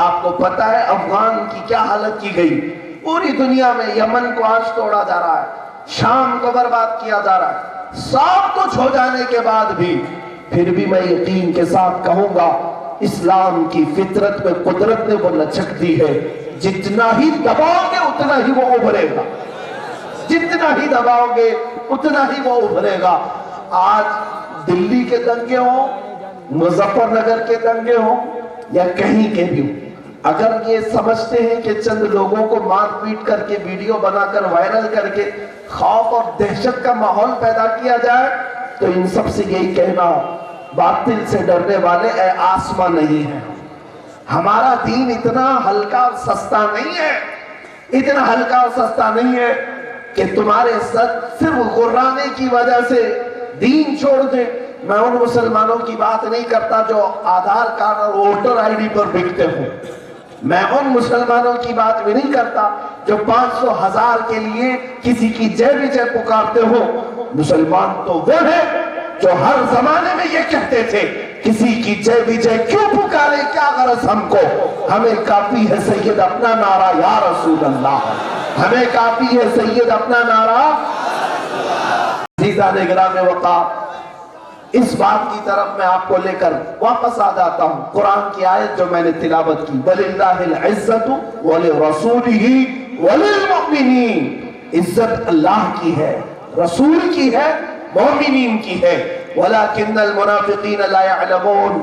آپ کو پتا ہے افغان کی کیا حالت کی گئی، پوری دنیا میں یمن کو آج توڑا جا رہا ہے، شام کو برباد کیا جا رہا ہے۔ سب کچھ ہو جانے کے بعد بھی پھر بھی میں یقین کے ساتھ کہوں گا اسلام کی فطرت میں قدرت نے وہ لچک دی ہے، جتنا ہی دباؤ گے اتنا ہی وہ ابھرے گا، جتنا ہی دباؤ گے اتنا ہی وہ ابھرے گا۔ آج دلی کے دنگے ہوں، مظفر نگر کے دنگے ہوں یا کہیں کے بھی ہوں، اگر یہ سمجھتے ہیں کہ چند لوگوں کو مار پیٹ کر کے ویڈیو بنا کر وائرل کر کے خوف اور دہشت کا ماحول پیدا کیا جائے تو ان سب سے یہی کہنا باطل سے ڈرنے والے اے آسماں نہیں ہیں۔ ہمارا دین اتنا ہلکا اور سستا نہیں ہے، اتنا ہلکا اور سستا نہیں ہے کہ تمہارے صرف غرانے کی وجہ سے دین چھوڑ دیں۔ میں ان مسلمانوں کی بات نہیں کرتا جو آدھار کارڈ اور ووٹر آئی ڈی پر بکتے ہوں، میں ان مسلمانوں کی بات بھی نہیں کرتا جو 500 1000 کے لیے کسی کی جے بھی جے پکارتے ہو۔ مسلمان تو وہ ہے جو ہر زمانے میں یہ کہتے تھے کسی کی جے بھی جے کیوں پکارے، کیا غرض ہم کو، ہمیں کافی ہے سید اپنا نعرہ یا رسول اللہ، ہمیں کافی ہے سید اپنا نعرہ۔ عزیزان گرامی وقار، اس بات کی طرف میں آپ کو لے کر واپس آ جاتا ہوں۔ قرآن کی آیت جو میں نے تلاوت کی، وَلِلَّهِ الْعِزَّةُ وَلِرَسُولِهِ وَلِلْمُؤْمِنِينَ، عزت اللہ کی ہے، رسول کی ہے، مومنین کی ہے۔ وَلَكِنَّ الْمُنَافِقِينَ لَا يَعْلَمُونَ،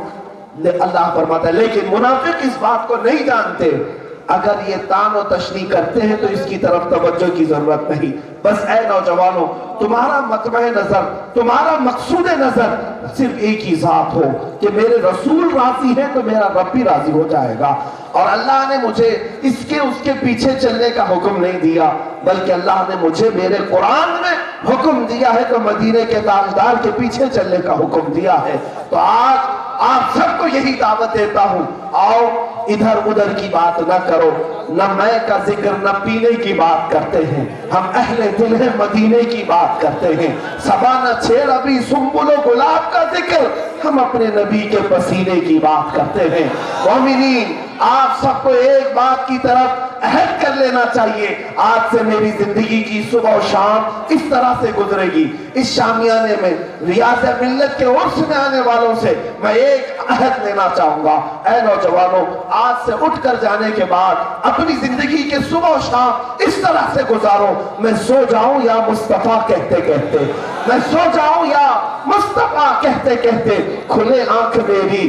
اللہ فرماتا ہے لیکن منافق اس بات کو نہیں جانتے۔ اگر یہ تان و تشریح کرتے ہیں تو اس کی طرف توجہ کی ضرورت نہیں۔ بس اے نوجوانوں، تمہارا مطمع نظر، تمہارا مقصود نظر صرف ایک ہی ذات ہو کہ میرے رسول راضی ہے تو میرا رب بھی راضی ہو جائے گا۔ اور اللہ نے مجھے اس کے پیچھے چلنے کا حکم نہیں دیا، بلکہ اللہ نے مجھے میرے قرآن میں حکم دیا ہے تو مدینے کے تاجدار کے پیچھے چلنے کا حکم دیا ہے۔ تو آج آپ سب کو یہی دعوت دیتا ہوں، آؤ ادھر ادھر کی بات نہ کرو، نہ میں کا ذکر نہ پینے کی بات کرتے ہیں، ہم اہل دل ہیں، مدینے کی بات کرتے ہیں۔ صبا نہ چھیڑ ابھی سنبل و گلاب کا ذکر، ہم اپنے نبی کے پسینے کی بات کرتے ہیں۔ مومنین، آپ سب کو ایک بات کی طرف عہد کر لینا چاہیے، آج سے میری زندگی کی صبح و شام اس طرح سے گزرے گی۔ اس شامیانے میں ریاض ملت کے عرس میں آنے والوں سے میں ایک عہد لینا چاہوں گا، اے نوجوانوں، آج سے اٹھ کر جانے کے بعد اپنی زندگی کے صبح و شام اس طرح سے گزارو، میں سو جاؤں یا مصطفیٰ کہتے کہتے، میں سو جاؤں یا مصطفیٰ کہتے کہتے، کھلے آنکھ میری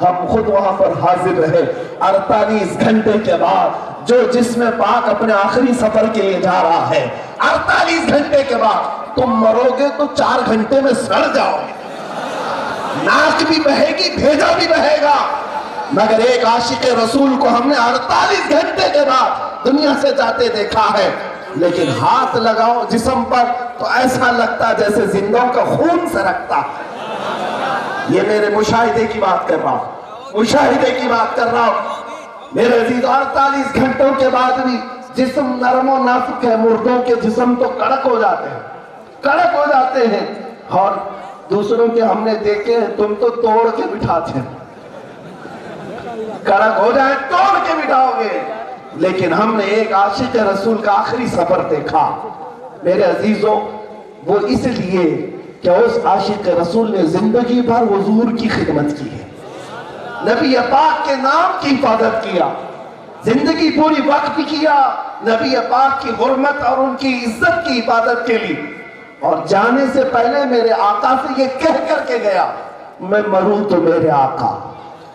ہم خود وہاں پر حاضر رہے 48 گھنٹے کے بعد جو جسم پاک اپنے آخری سفر کے لیے جا رہا ہے 48 گھنٹے کے بعد تم مرو گے تو 4 گھنٹے میں سڑ جاؤ گے ناک بھی بہے گی بھیجا بھی بہے گا مگر ایک عاشق رسول کو ہم نے 48 گھنٹے کے بعد دنیا سے جاتے دیکھا ہے لیکن ہاتھ لگاؤ جسم پر تو ایسا لگتا جیسے زندوں کا خون سرکتا یہ میرے مشاہدے کی بات کر رہا ہوں مشاہدے کی بات کر رہا ہوں میرے عزیز 48 گھنٹوں کے بعد بھی جسم نرم و نازک ہے مردوں کے جسم تو کڑک ہو جاتے ہیں اور دوسروں کے ہم نے دیکھے ہیں تم تو توڑ کے بٹھاتے ہیں کڑک ہو جائے توڑ کے بٹھاؤ گے لیکن ہم نے ایک عاشق رسول کا آخری سفر دیکھا میرے عزیزوں وہ اس لیے کہ اس عاشق رسول نے زندگی بھر حضور کی خدمت کی ہے نبی پاک کے نام کی حفاظت کیا زندگی پوری وقت کیا نبی پاک کی حرمت اور ان کی عزت کی حفاظت کے لیے اور جانے سے پہلے میرے آقا سے یہ کہہ کر کے گیا میں مروں تو میرے آقا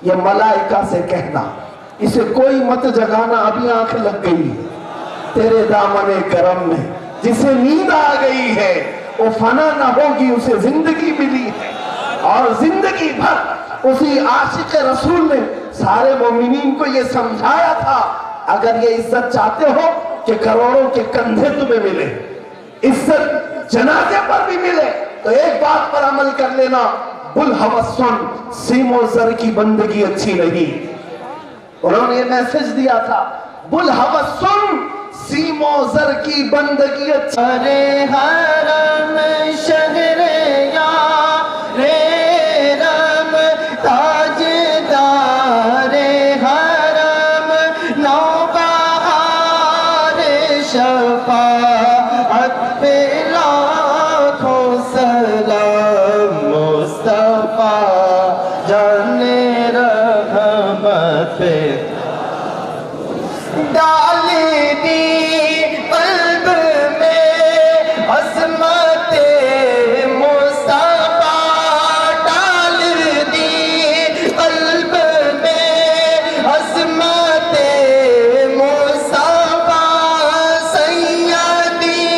یہ ملائکہ سے کہنا اسے کوئی مت جگانا ابھی آنکھ لگ گئی ہے تیرے دامن کرم میں جسے نیند آ گئی ہے وہ فنا نہ ہوگی اسے زندگی ملی ہے اور زندگی بھر اسی عاشق رسول نے سارے مومنین کو یہ سمجھایا تھا اگر یہ عزت چاہتے ہو کہ کروڑوں کے کندھے تمہیں ملے عزت جنازے پر بھی ملے تو ایک بات پر عمل کر لینا بلحوثن سیم و زر کی بندگی اچھی نہیں انہوں نے یہ میسج دیا تھا بلحوثن سیم و زر کی بندگی اچھی ارے حرم شہر یار رم تاجدار حرم نوبہار شفاعت پہ لاکھوں سلام مصطفیٰ جان رحمت پہ ڈال دی قلب میں عظمت مصطفیٰ ڈال دی قلب میں عظمت مصطفیٰ سیدی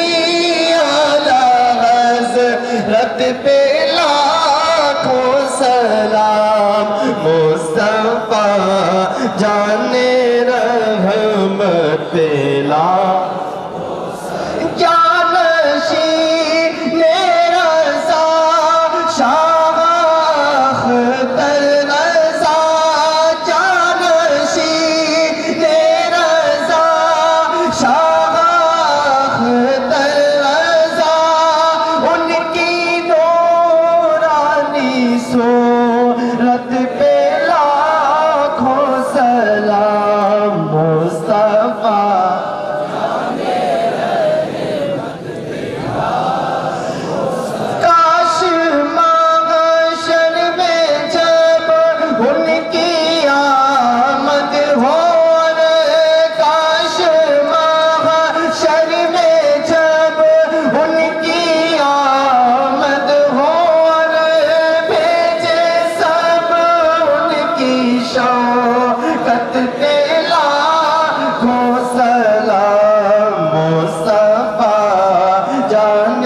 اعلیٰ حضرت پہ لاکھوں سلام مصطفیٰ جان رحمت پیلا جانشی میرا رضا شاہ اختر رضا جانشی میرا رضا شاہ اختر رضا ان کی نورانی صورت پہ لاکھوں سلام مصطفیٰ کاش محشر میں جب ان کی آمد ہو کاش محشر میں جب ان کی آمد ہو بھیجے سب ان کی شوکت پہ لاکھوں سلام مصطفیٰ جان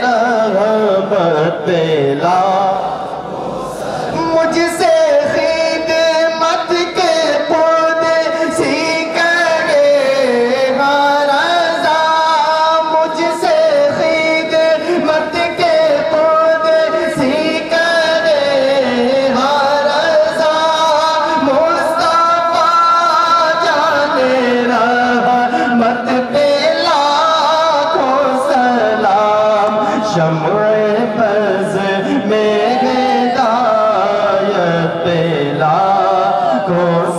رحمت پہ مجھ سے خدمت کے خود سیکھ گئے رضا مجھ سے خدمت کے خود سیکھ گئے رضا مصطفیٰ جان رحمت پہ لاکھوں سلام شمع بز میں ہدایت پہ لاکھوں